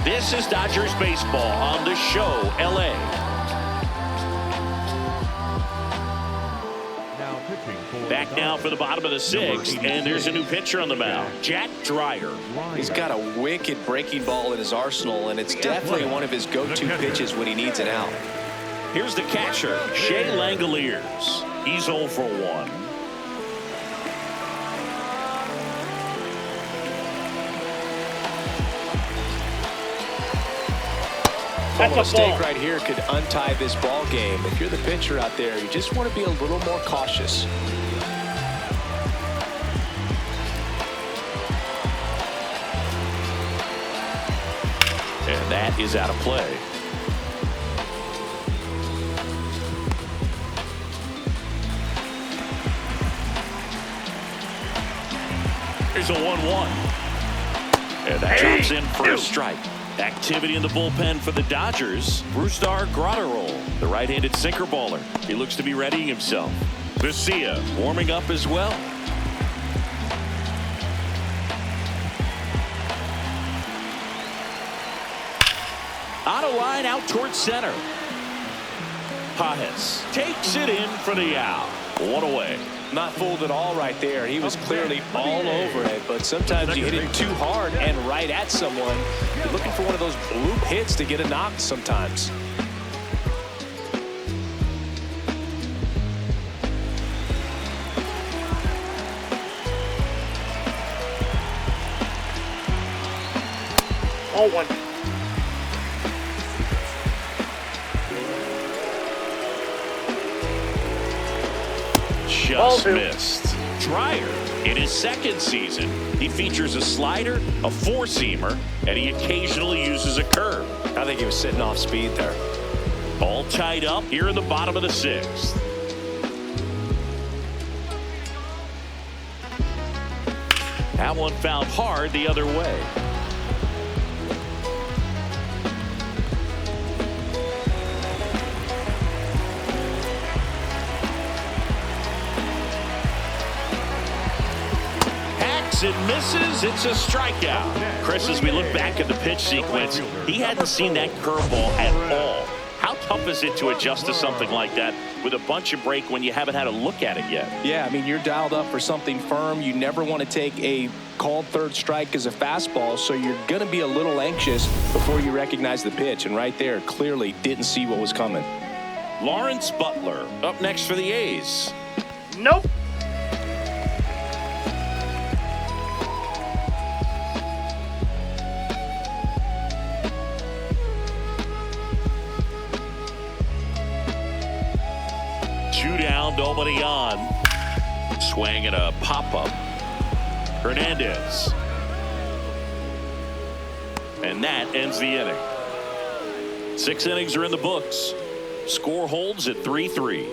This is Dodgers baseball on the show, LA. Back now for the bottom of the 6th, and there's a new pitcher on the mound, Jack Dreyer. He's got a wicked breaking ball in his arsenal, and it's definitely one of his go-to pitches when he needs an out. Here's the catcher, Shea Langoliers. He's 0 for 1. That's a a mistake ball. right here could untie this ball game. If you're the pitcher out there, you just want to be a little more cautious. And that is out of play. Here's a 1-1. And that drops in for a strike. Activity in the bullpen for the Dodgers. Brusdar Graterol, the right-handed sinker baller. He looks to be readying himself. Garcia warming up as well. On a line out towards center. Pajes takes it in for the out. One away. Not fooled at all right there. He was clearly all over it, but sometimes you hit it too hard and right at someone. You're looking for one of those bloop hits to get a knock sometimes. Oh, one. Just missed. Dreyer, in his second season, he features a slider, a four-seamer, and he occasionally uses a curve. I think he was sitting off speed there. All tied up here in the bottom of the sixth. That one found hard the other way. And misses. It's a strikeout. Chris, as we look back at the pitch sequence, he hadn't seen that curveball at all. How tough is it to adjust to something like that with a bunch of break when you haven't had a look at it yet? Yeah, I mean, you're dialed up for something firm. You never want to take a called third strike as a fastball, so you're going to be a little anxious before you recognize the pitch. And right there, clearly didn't see what was coming. Lawrence Butler up next for the A's. Nope. Two down, nobody on. Swing and a pop-up. Hernandez. And that ends the inning. 6 innings are in the books. Score holds at 3-3.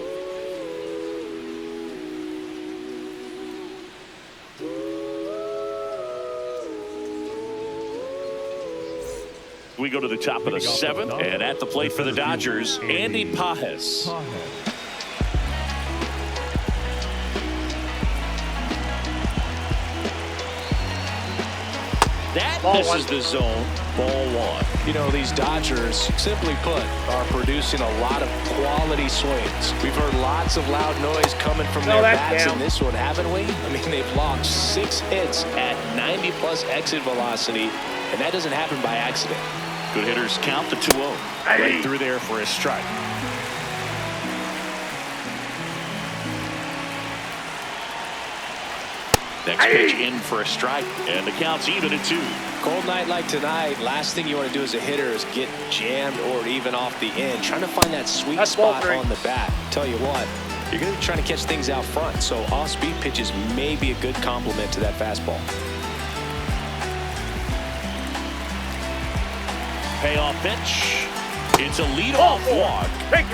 We go to the top of the seventh, and at the plate for the Dodgers, Andy Pajes. That misses the zone. Ball one. You know, these Dodgers, simply put, are producing a lot of quality swings. We've heard lots of loud noise coming from their bats in this one, haven't we? I mean, they've logged 6 hits at 90-plus exit velocity, and that doesn't happen by accident. Good hitters count the 2-0. Right through there for a strike. Next pitch in for a strike, and the count's even at 2. Cold night like tonight, last thing you want to do as a hitter is get jammed or even off the end. Trying to find that sweet spot on the bat. Tell you what, you're going to be trying to catch things out front, so off-speed pitches may be a good complement to that fastball. Payoff pitch. It's a leadoff walk,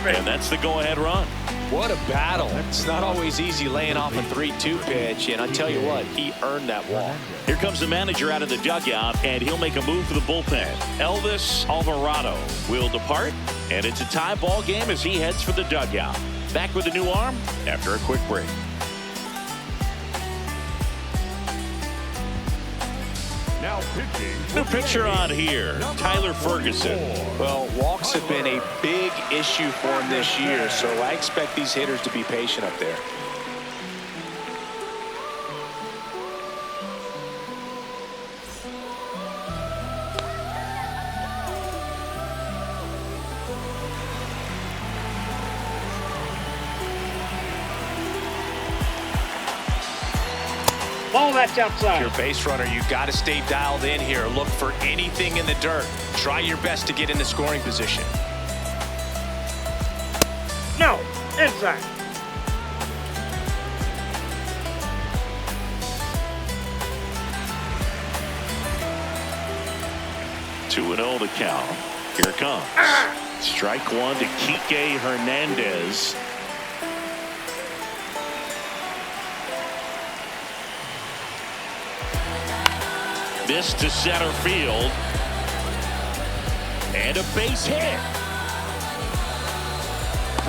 and that's the go-ahead run. What a battle. It's not always easy laying off a 3-2 pitch, and I tell you what, he earned that walk. Here comes the manager out of the dugout, and he'll make a move for the bullpen. Elvis Alvarado will depart, and it's a tie ball game as he heads for the dugout. Back with a new arm after a quick break. Now pitching. New pitcher on here, Tyler Ferguson. Well, walks have been a big issue for him this year, so I expect these hitters to be patient up there. Ball, that's outside. Your base runner, you got to stay dialed in here. Look for anything in the dirt. Try your best to get into scoring position. No, inside. Two 2-0 the count. Here it comes. Strike one to Kike Hernandez. This to center field. And a base hit.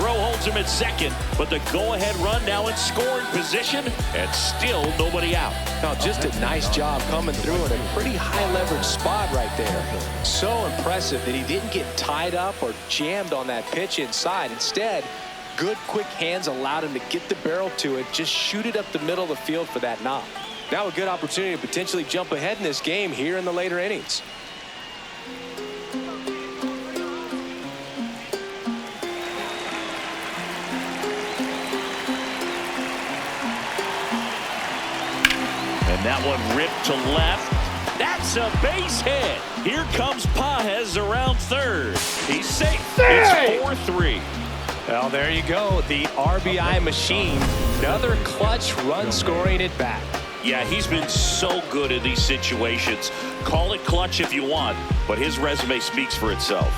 throw holds him at second, but the go-ahead run now in scoring position, and still nobody out. Now, just a nice job coming through in a pretty high-leverage spot right there. So impressive that he didn't get tied up or jammed on that pitch inside. Instead, good quick hands allowed him to get the barrel to it, just shoot it up the middle of the field for that knock. Now a good opportunity to potentially jump ahead in this game here in the later innings. And that one ripped to left. That's a base hit. Here comes Pages around third. He's safe. It's 4-3. Well, there you go. The RBI machine. Another clutch run scoring at bat. Yeah, he's been so good in these situations. Call it clutch if you want, but his resume speaks for itself.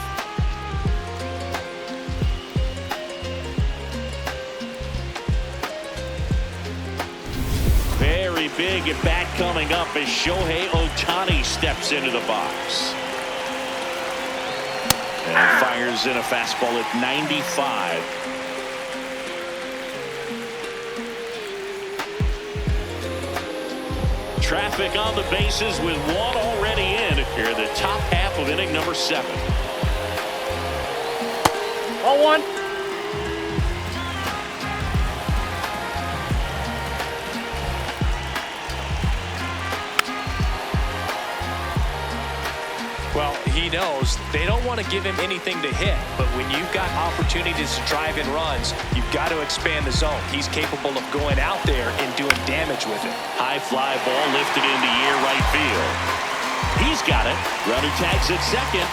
Very big at bat coming up as Shohei Ohtani steps into the box. And fires in a fastball at 95. Traffic on the bases with one already in here in the top half of inning number 7. 0-1. Well, he knows they don't want to give him anything to hit, but when you've got opportunities to drive in runs, you've got to expand the zone. He's capable of going out there and doing damage with it. High fly ball lifted into air right field. He's got it. Runner tags at second.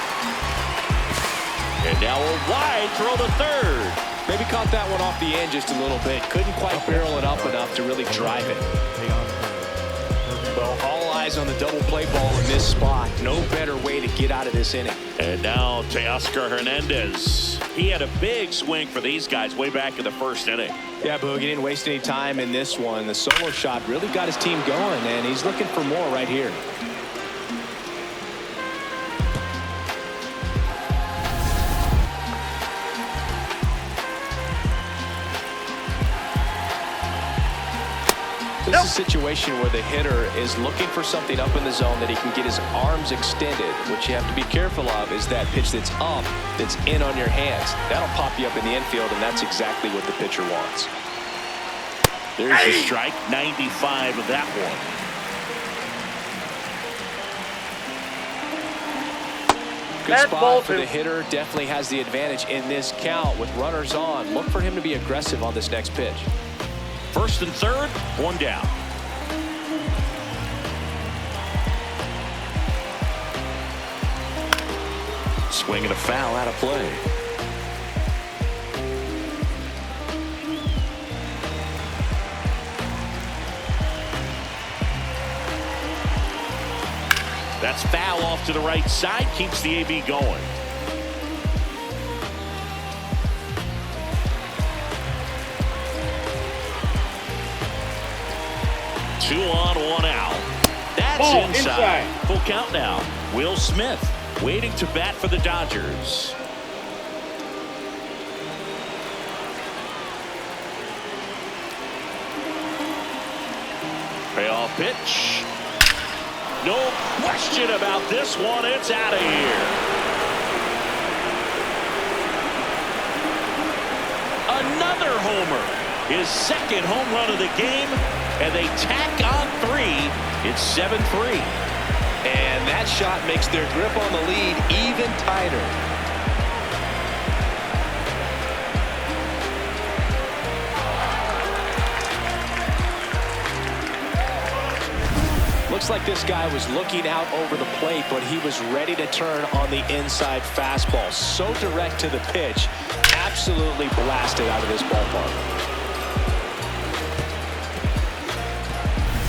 And now a wide throw to third. Maybe caught that one off the end just a little bit. Couldn't quite barrel it up enough to really drive it. Well, all eyes on the double play ball in this spot. No better way to get out of this inning. And now Teoscar Hernandez. He had a big swing for these guys way back in the first inning. Yeah, Boog, he didn't waste any time in this one. The solo shot really got his team going, and he's looking for more right here. This is a situation where the hitter is looking for something up in the zone that he can get his arms extended. What you have to be careful of is that pitch that's up, that's in on your hands. That'll pop you up in the infield, and that's exactly what the pitcher wants. There's a strike, 95 of that one. Good spot for the hitter. Definitely has the advantage in this count with runners on. Look for him to be aggressive on this next pitch. First and third, one down. Swing and a foul out of play. That's foul off to the right side, keeps the AB going. Two on, one out. That's ball inside. Full count now. Will Smith waiting to bat for the Dodgers. Payoff pitch. No question about this one. It's out of here. Another homer. His second home run of the game. And they tack on 3. It's 7-3. And that shot makes their grip on the lead even tighter. Looks like this guy was looking out over the plate, but he was ready to turn on the inside fastball. So direct to the pitch. Absolutely blasted out of this ballpark.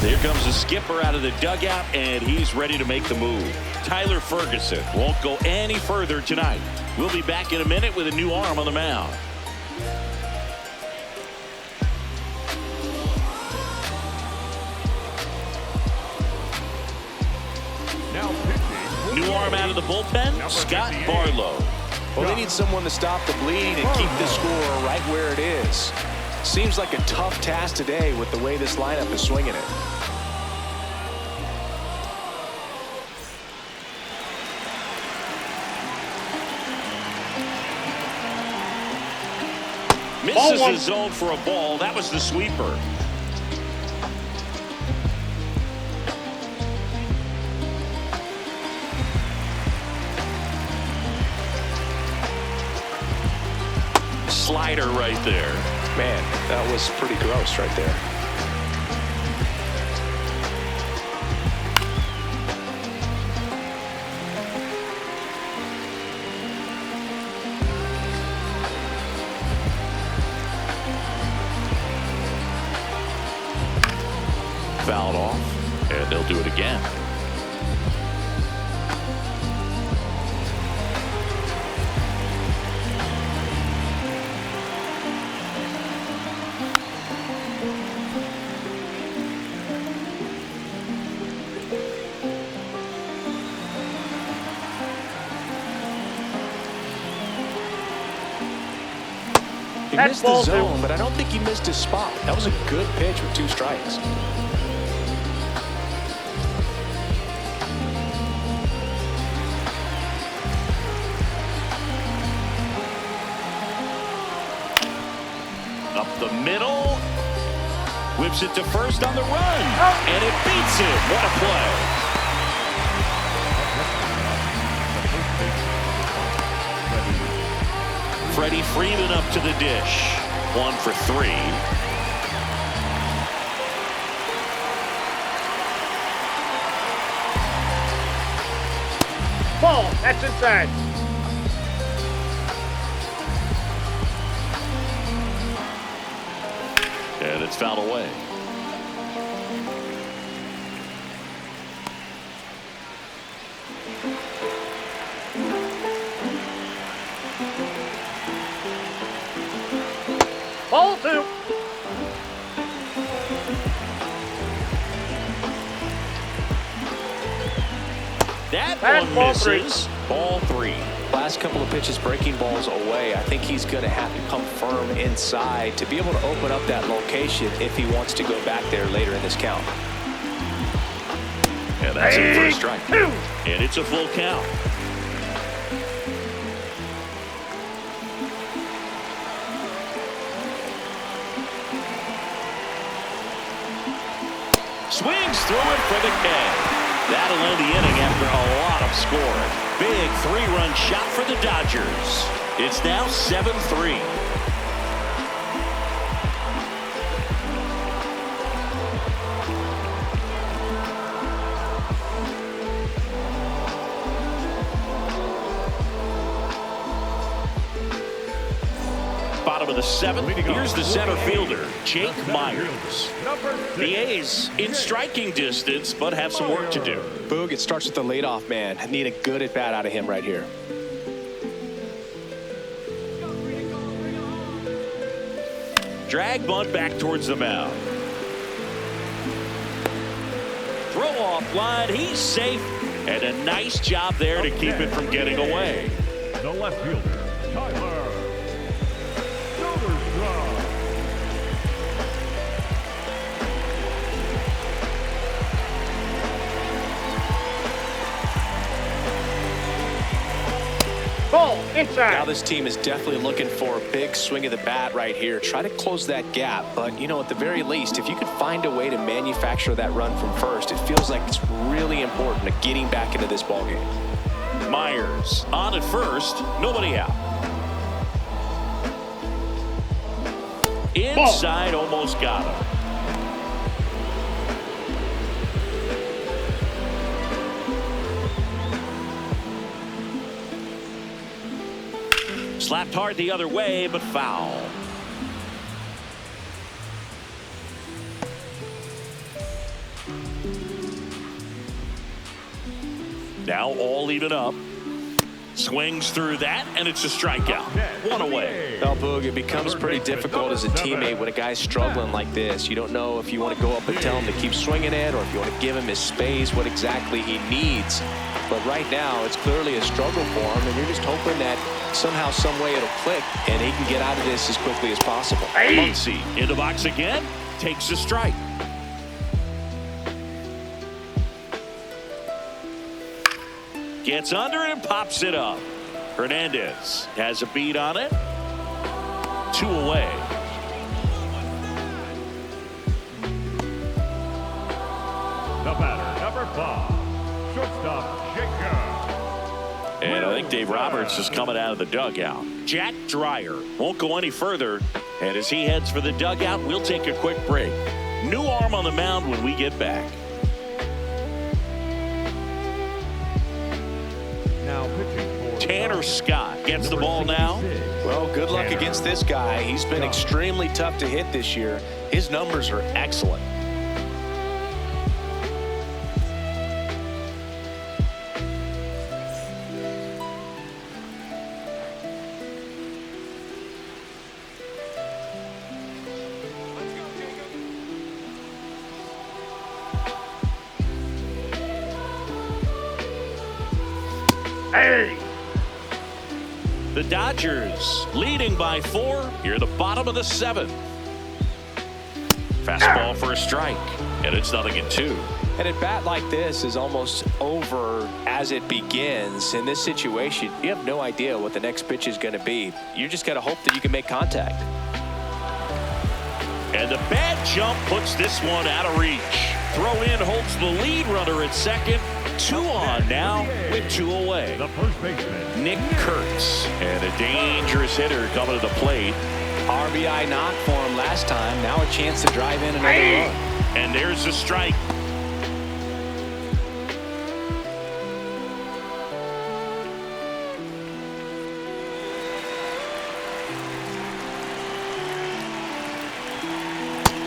Here comes the skipper out of the dugout, and he's ready to make the move. Tyler Ferguson won't go any further tonight. We'll be back in a minute with a new arm on the mound. Now pitching. New arm out of the bullpen, Scott Barlow. Well, they need someone to stop the bleeding and keep the score right where it is. Seems like a tough task today with the way this lineup is swinging it. Misses the zone for a ball. That was the sweeper. Slider right there. Man, that was pretty gross right there. Fouled off, and they'll do it again. He missed the zone, but I don't think he missed his spot. That was a good pitch with 2 strikes. Up the middle. Whips it to first on the run. And it beats him. What a play. Freddie Freeman up to the dish. 1 for 3. Ball, that's inside. And it's fouled away. Ball 2. That That's one ball misses. Ball 3. Last couple of pitches breaking balls away. I think he's going to have to come firm inside to be able to open up that location if he wants to go back there later in this count. And that's it for a strike. And it's a full count. Swings through it for the K. That'll end the inning after a lot of scoring. Big 3-run shot for the Dodgers. It's now 7-3. Bottom of the 7th. Here's the center fielder, Jake Myers. The A's in striking distance, but have some work to do. Boog, it starts with the leadoff man. Need a good at-bat out of him right here. Drag bunt back towards the mound. Throw off line. He's safe. And a nice job there to keep it from getting away. The left fielder, Tyler. Ball inside. Now this team is definitely looking for a big swing of the bat right here. Try to close that gap. But, you know, at the very least, if you could find a way to manufacture that run from first, it feels like it's really important to getting back into this ballgame. Myers on at first. Nobody out. Inside, almost got him. Slapped hard the other way, but foul. Now all even up. Swings through that, and it's a strikeout. One away. Well, Boog, it becomes pretty difficult as a teammate when a guy's struggling like this. You don't know if you want to go up and tell him to keep swinging it or if you want to give him his space, what exactly he needs. But right now, it's clearly a struggle for him, and you're just hoping that somehow, some way it'll click, and he can get out of this as quickly as possible. Muncy in the box again, takes a strike. Gets under and pops it up. Hernandez has a beat on it. 2 away. The batter, number 5, shortstop Jacob. And I think Dave Roberts is coming out of the dugout. Jack Dreyer won't go any further. And as he heads for the dugout, we'll take a quick break. New arm on the mound when we get back. Now pitching for Tanner Scott gets the ball now. Well, good luck against this guy. He's been extremely tough to hit this year. His numbers are excellent. Hey! The Dodgers leading by 4 here at the bottom of the 7th. Fastball for a strike, and it's 0-2. And at bat like this is almost over as it begins. In this situation, you have no idea what the next pitch is going to be. You just got to hope that you can make contact. And the bad jump puts this one out of reach. Throw in holds the lead runner at second. 2 on now with 2 away. the first baseman, Nick Kurtz, and a dangerous hitter coming to the plate. RBI knock for him last time. Now a chance to drive in another run. And there's the strike.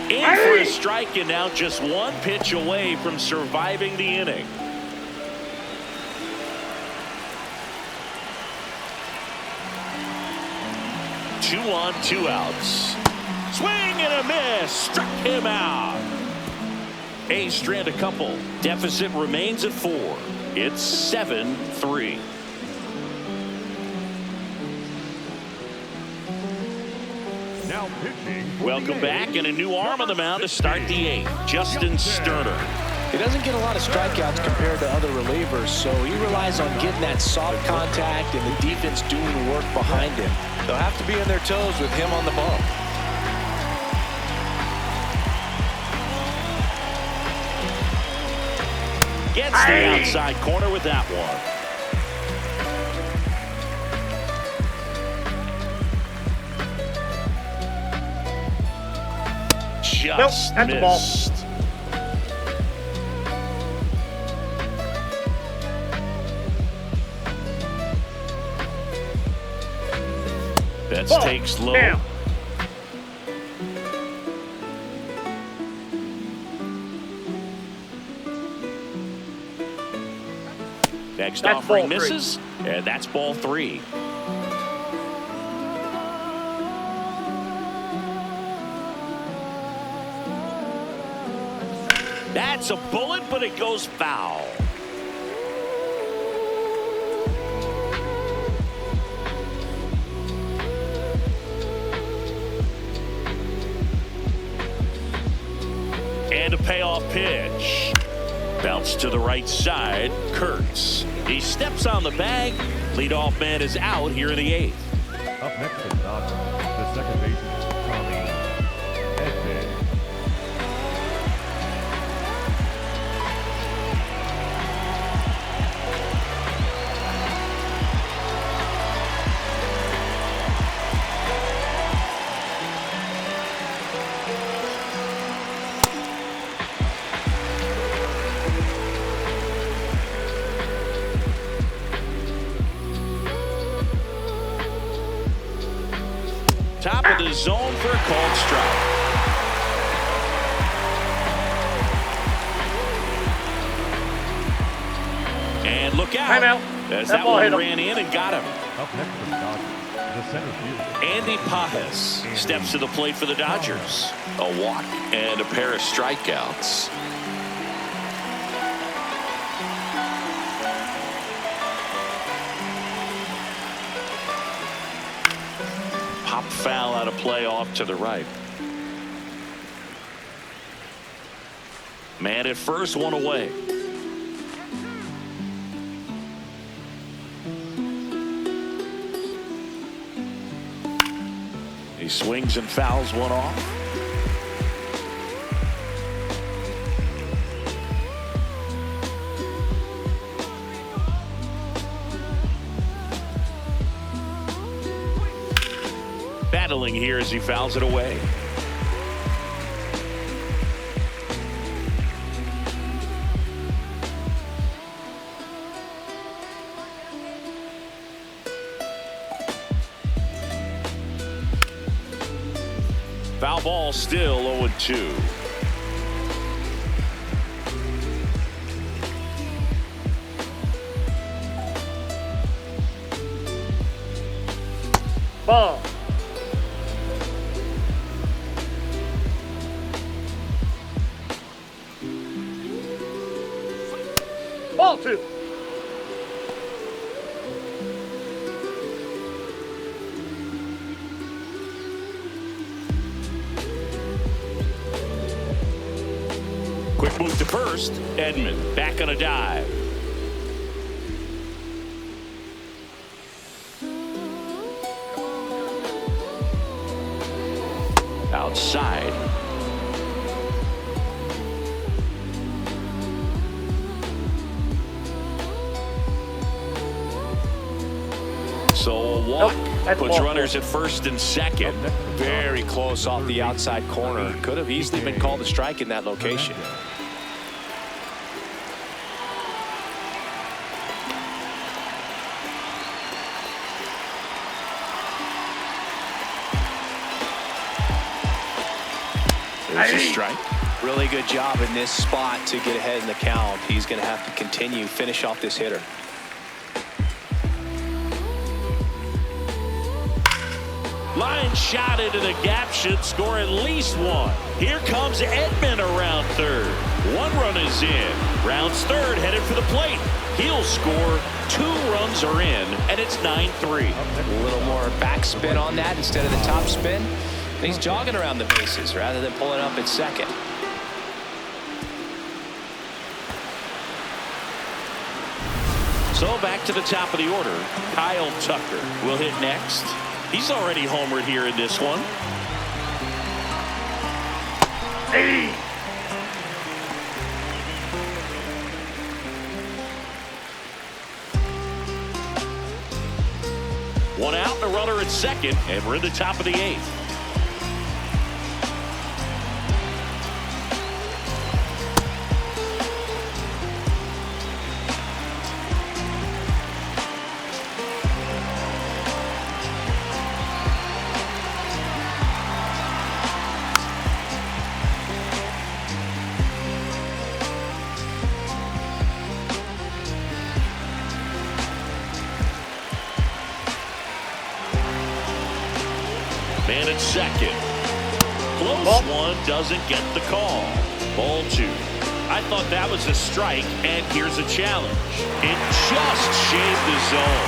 In for a strike, and now just 1 pitch away from surviving the inning. Two on, 2 outs. Swing and a miss. Struck him out. A's strand a couple. Deficit remains at 4. It's 7-3. now pitching for Welcome the back, A's, and a new arm on the mound to start the 8th. Justin Sterner. He doesn't get a lot of strikeouts compared to other relievers, so he relies on getting that soft contact and the defense doing the work behind him. They'll have to be on their toes with him on the bump. Gets the outside corner with that one. Just that's a ball. missed. Betts Ball. takes low. Now. Next That's offering ball 3. misses, and that's ball 3. That's a bullet, but it goes foul. And a payoff pitch. Bounce to the right side. Kurtz. He steps on the bag. Leadoff man is out here in the 8th. Up next for the Dodgers, the second baseman, Tommy Edman. Top of the zone for a called strike. And look out. Timeout. as that one ran in and got him. Up next for the Dodgers, the center fielder. Andy Pajes steps to the plate for the Dodgers. A walk and a pair of strikeouts. Pop foul out of play off to the right. Man at first, one away. He swings and fouls one off. Battling here as he fouls it away. Foul ball, still 0-2. Ball. Ball 2. Quick move to first. Edman back on a dive. Outside. So a walk puts runners at first and second. Very close off the outside corner. Could have easily been called a strike in that location. There's a strike. Really good job in this spot to get ahead in the count. He's going to have to continue, finish off this hitter. Line shot into the gap, should score at least one. Here comes Edman around third. One run is in. Rounds third, headed for the plate. He'll score. 2 runs are in, and it's 9-3. A little more backspin on that instead of the top spin. He's jogging around the bases rather than pulling up at second. So back to the top of the order. Kyle Tucker will hit next. He's already homered here in this one. Hey. One out and a runner at second, and we're in the top of the 8th. Man at second. Close one, doesn't get the call. Ball 2. I thought that was a strike, and here's a challenge. It just shaved the zone.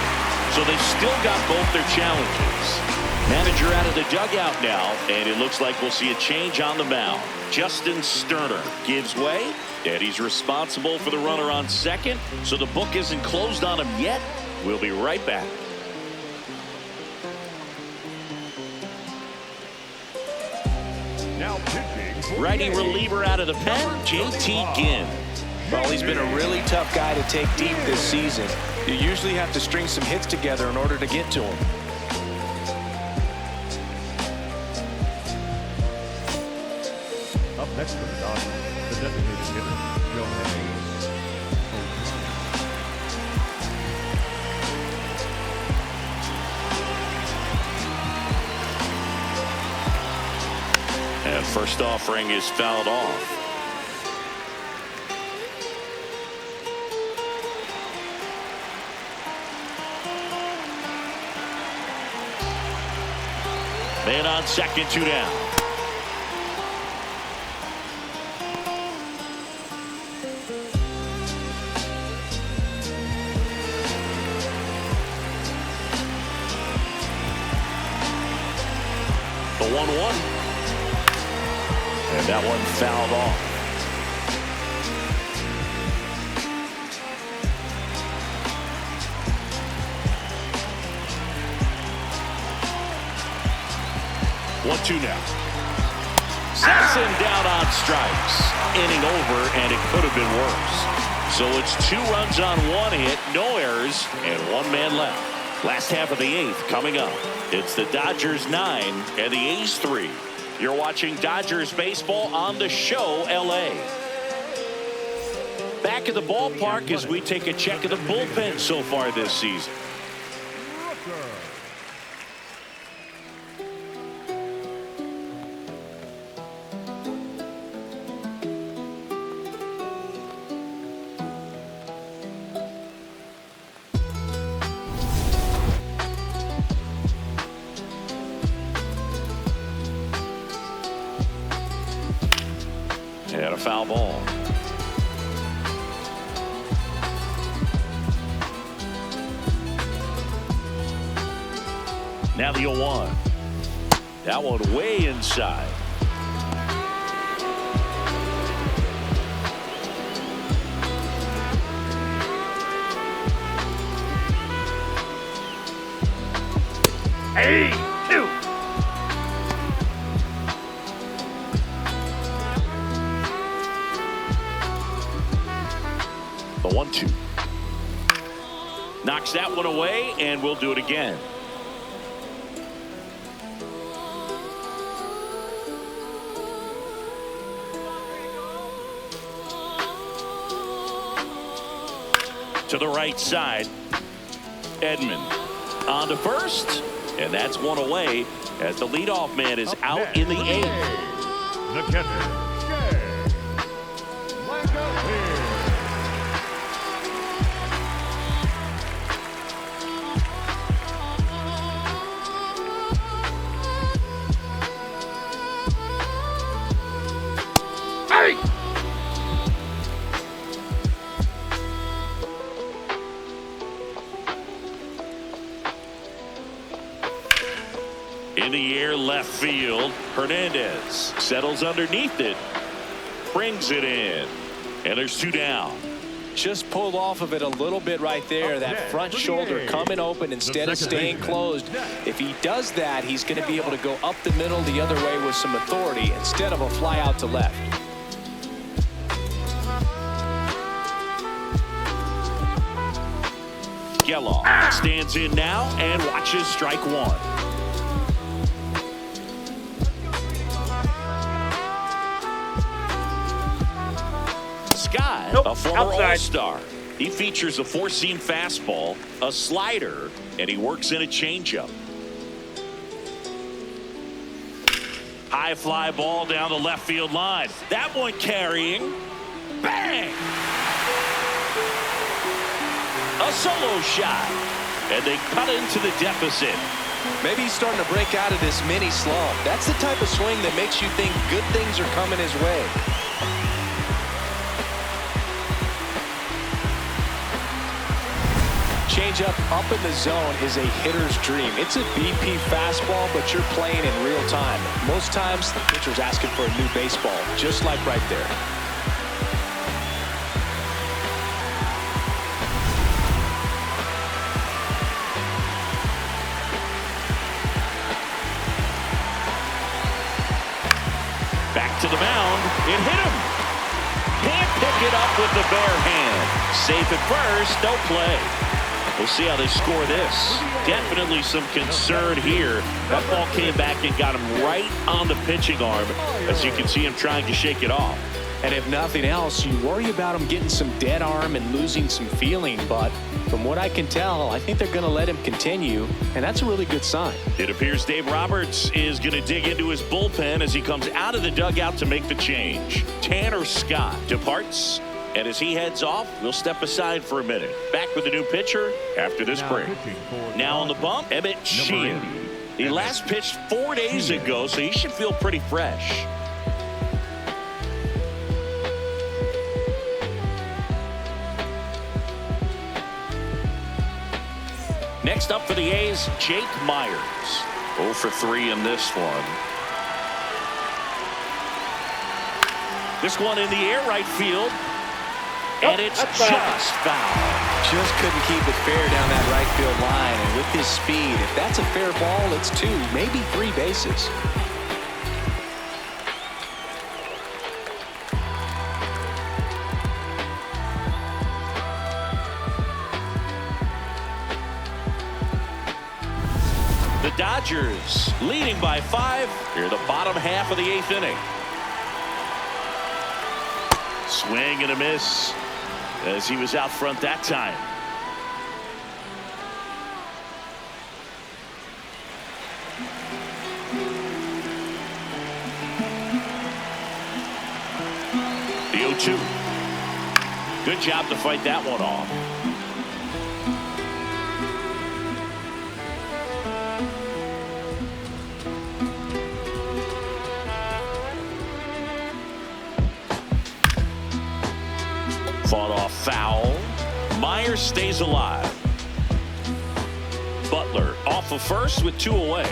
So they've still got both their challenges. Manager out of the dugout now, and it looks like we'll see a change on the mound. Justin Sterner gives way, and he's responsible for the runner on second, so the book isn't closed on him yet. We'll be right back. Now pitching. Righty reliever out of the pen, JT Ginn. Well, he's been a really tough guy to take deep this season. You usually have to string some hits together in order to get to him. Up next for the Dodgers, the designated hitter, Joe Hayes. And first offering is fouled off. And on second, 2 down. The 1-1. And that one fouled off. One-two now. Sampson down on strikes. Inning over, and it could have been worse. So it's 2 runs on 1 hit, no errors, and 1 man left. Last half of the 8th coming up. It's the Dodgers 9 and the A's 3. You're watching Dodgers baseball on the show, LA. Back at the ballpark as we take a check of the bullpen so far this season. And a foul ball. Now the 0-1. That one way inside. Hey, 2. The 1-2. Knocks that one away, and we'll do it again. To the right side. Edman on to first, and that's one away as the leadoff man is out in the 8th. The catcher, in the air, left field. Hernandez settles underneath it, brings it in, and there's 2 down. Just pulled off of it a little bit right there. That front shoulder coming open instead of staying closed. If he does that, he's going to be able to go up the middle the other way with some authority instead of a fly out to left. Geloff stands in now and watches strike 1. Scott, a former All-Star. He features a 4-seam fastball, a slider, and he works in a changeup. High fly ball down the left field line. That one carrying. Bang! A solo shot. And they cut into the deficit. Maybe he's starting to break out of this mini slump. That's the type of swing that makes you think good things are coming his way. Changeup up in the zone is a hitter's dream. It's a BP fastball, but you're playing in real time. Most times, the pitcher's asking for a new baseball, just like right there. Back to the mound. It hit him. Can't pick it up with the bare hand. Safe at first, no play. We'll see how they score this. Definitely some concern here. That ball came back and got him right on the pitching arm. As you can see him trying to shake it off. And if nothing else, you worry about him getting some dead arm and losing some feeling. But from what I can tell, I think they're going to let him continue. And that's a really good sign. It appears Dave Roberts is going to dig into his bullpen as he comes out of the dugout to make the change. Tanner Scott departs. And as he heads off, we'll step aside for a minute. Back with a new pitcher after this break. Now on the bump, Emmett Sheehan. He last pitched 4 days ago, so he should feel pretty fresh. Next up for the A's, Jake Myers. 0 for 3 in this one. This one in the air right field. And it's just foul. Just couldn't keep it fair down that right field line. And with his speed, if that's a fair ball, it's 2, maybe 3 bases. The Dodgers leading by 5 here in the bottom half of the 8th inning. Swing and a miss as he was out front that time. The 0-2. Good job to fight that one off. Fought off foul. Myers stays alive. Butler off of first with 2 away.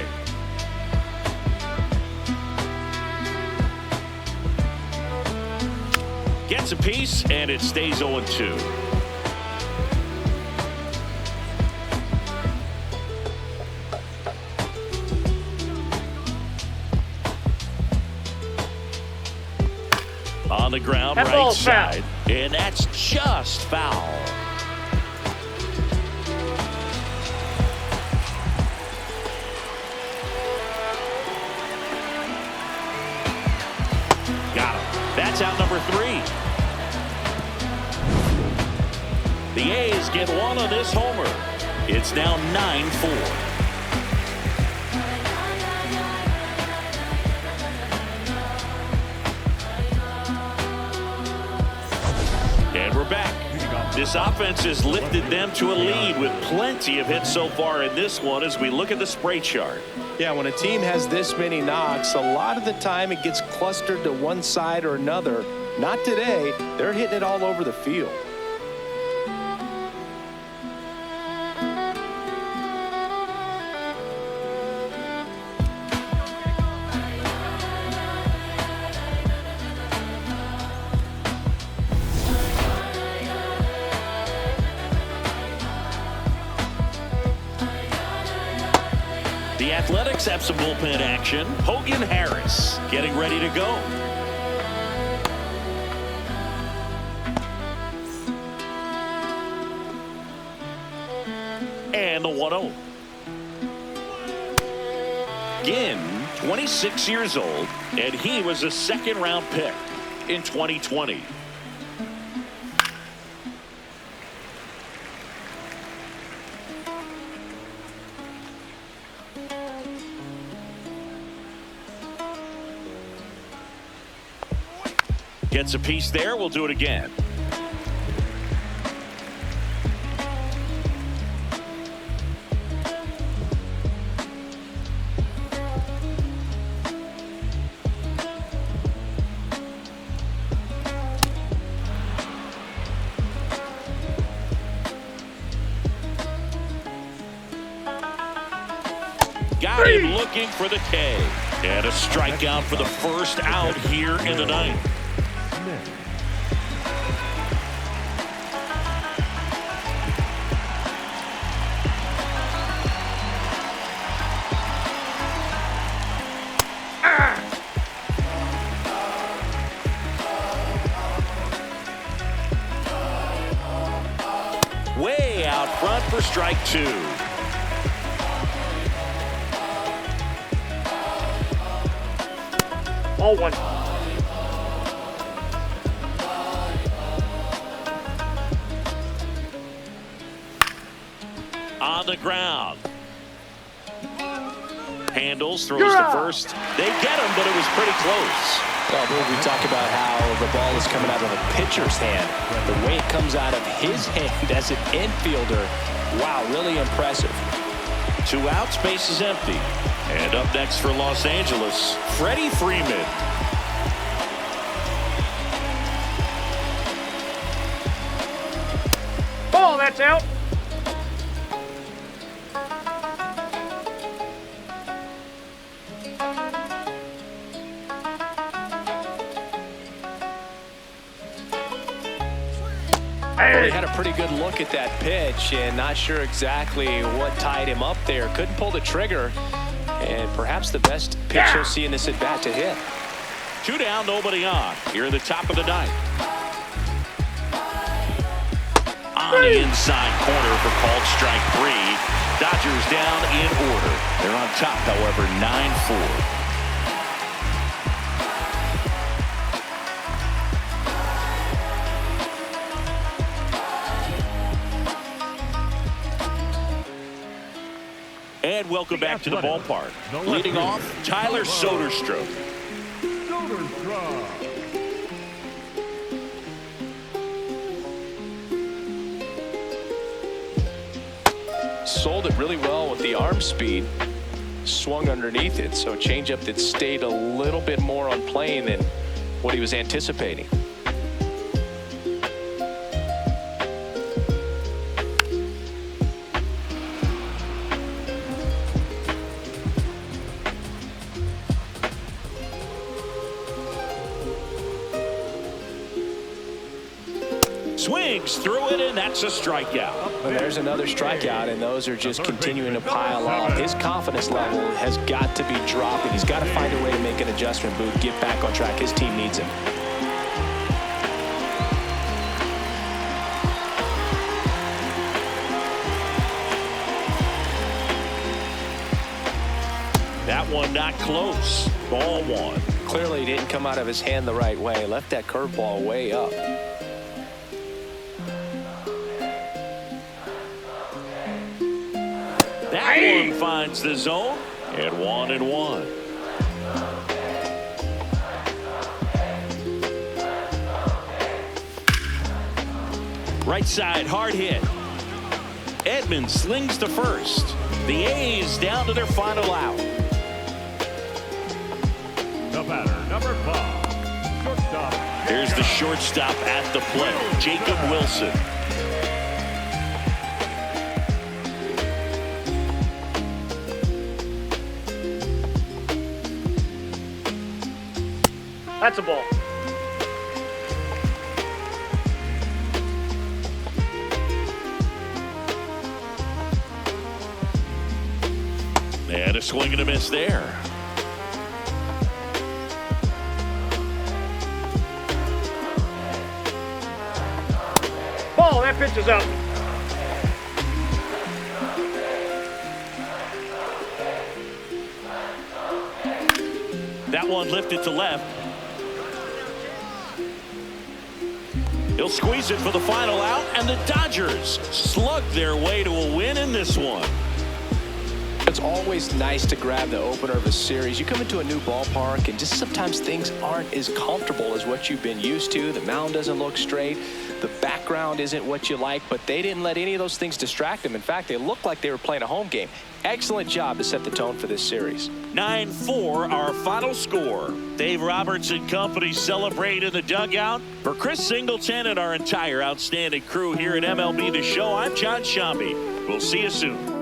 Gets a piece and it stays 0-2. On the ground, right side. And that's just foul. Got him. That's out number 3. The A's get 1 on this homer. It's now 9-4. And we're back. This offense has lifted them to a lead with plenty of hits so far in this one as we look at the spray chart. Yeah, when a team has this many knocks, a lot of the time it gets clustered to one side or another. Not today. They're hitting it all over the field. The Athletics have some bullpen action. Hogan Harris getting ready to go. And the 1-0. Ginn, 26 years old, and he was a second-round pick in 2020. Gets a piece there. We'll do it again. Got him looking for the K. And a strikeout for the first out here in the ninth. Way out front for strike 2. All 1. On the ground. Handles, throws to first. They get him, but it was pretty close. Well, we talk about how the ball is coming out of a pitcher's hand. The way it comes out of his hand as an infielder, wow, really impressive. 2 outs, base is empty. And up next for Los Angeles, Freddie Freeman. Ball, that's out. Well, he had a pretty good look at that pitch and not sure exactly what tied him up there. Couldn't pull the trigger, and perhaps the best pitch he'll see in this at-bat to hit. 2 down, nobody on. Here in the top of the 9th. On the inside corner for called strike 3. Dodgers down in order. They're on top, however, 9-4. And welcome back to the ballpark. Leading off, Tyler Soderstrom. Sold it really well with the arm speed. Swung underneath it, so a changeup that stayed a little bit more on plane than what he was anticipating. Swings through it, and that's a strikeout. And there's another strikeout, and those are just continuing to pile up. His confidence level has got to be dropping. He's got to find a way to make an adjustment, Booth, get back on track. His team needs him. That one not close. Ball 1. Clearly didn't come out of his hand the right way. Left that curveball way up. That one finds the zone, and 1-1. Right side, hard hit. Edmonds slings to first. The A's down to their final out. The batter, number 5, shortstop. Here's the shortstop at the plate, Jacob Wilson. That's a ball. And a swing and a miss there. Ball, that pitch is out. That one lifted to left. He'll squeeze it for the final out, and the Dodgers slug their way to a win in this one. It's always nice to grab the opener of a series. You come into a new ballpark, and just sometimes things aren't as comfortable as what you've been used to. The mound doesn't look straight. The background isn't what you like, but they didn't let any of those things distract them. In fact, they looked like they were playing a home game. Excellent job to set the tone for this series. 9-4, our final score. Dave Roberts and company celebrate in the dugout. For Chris Singleton and our entire outstanding crew here at MLB The Show, I'm John Shambi. We'll see you soon.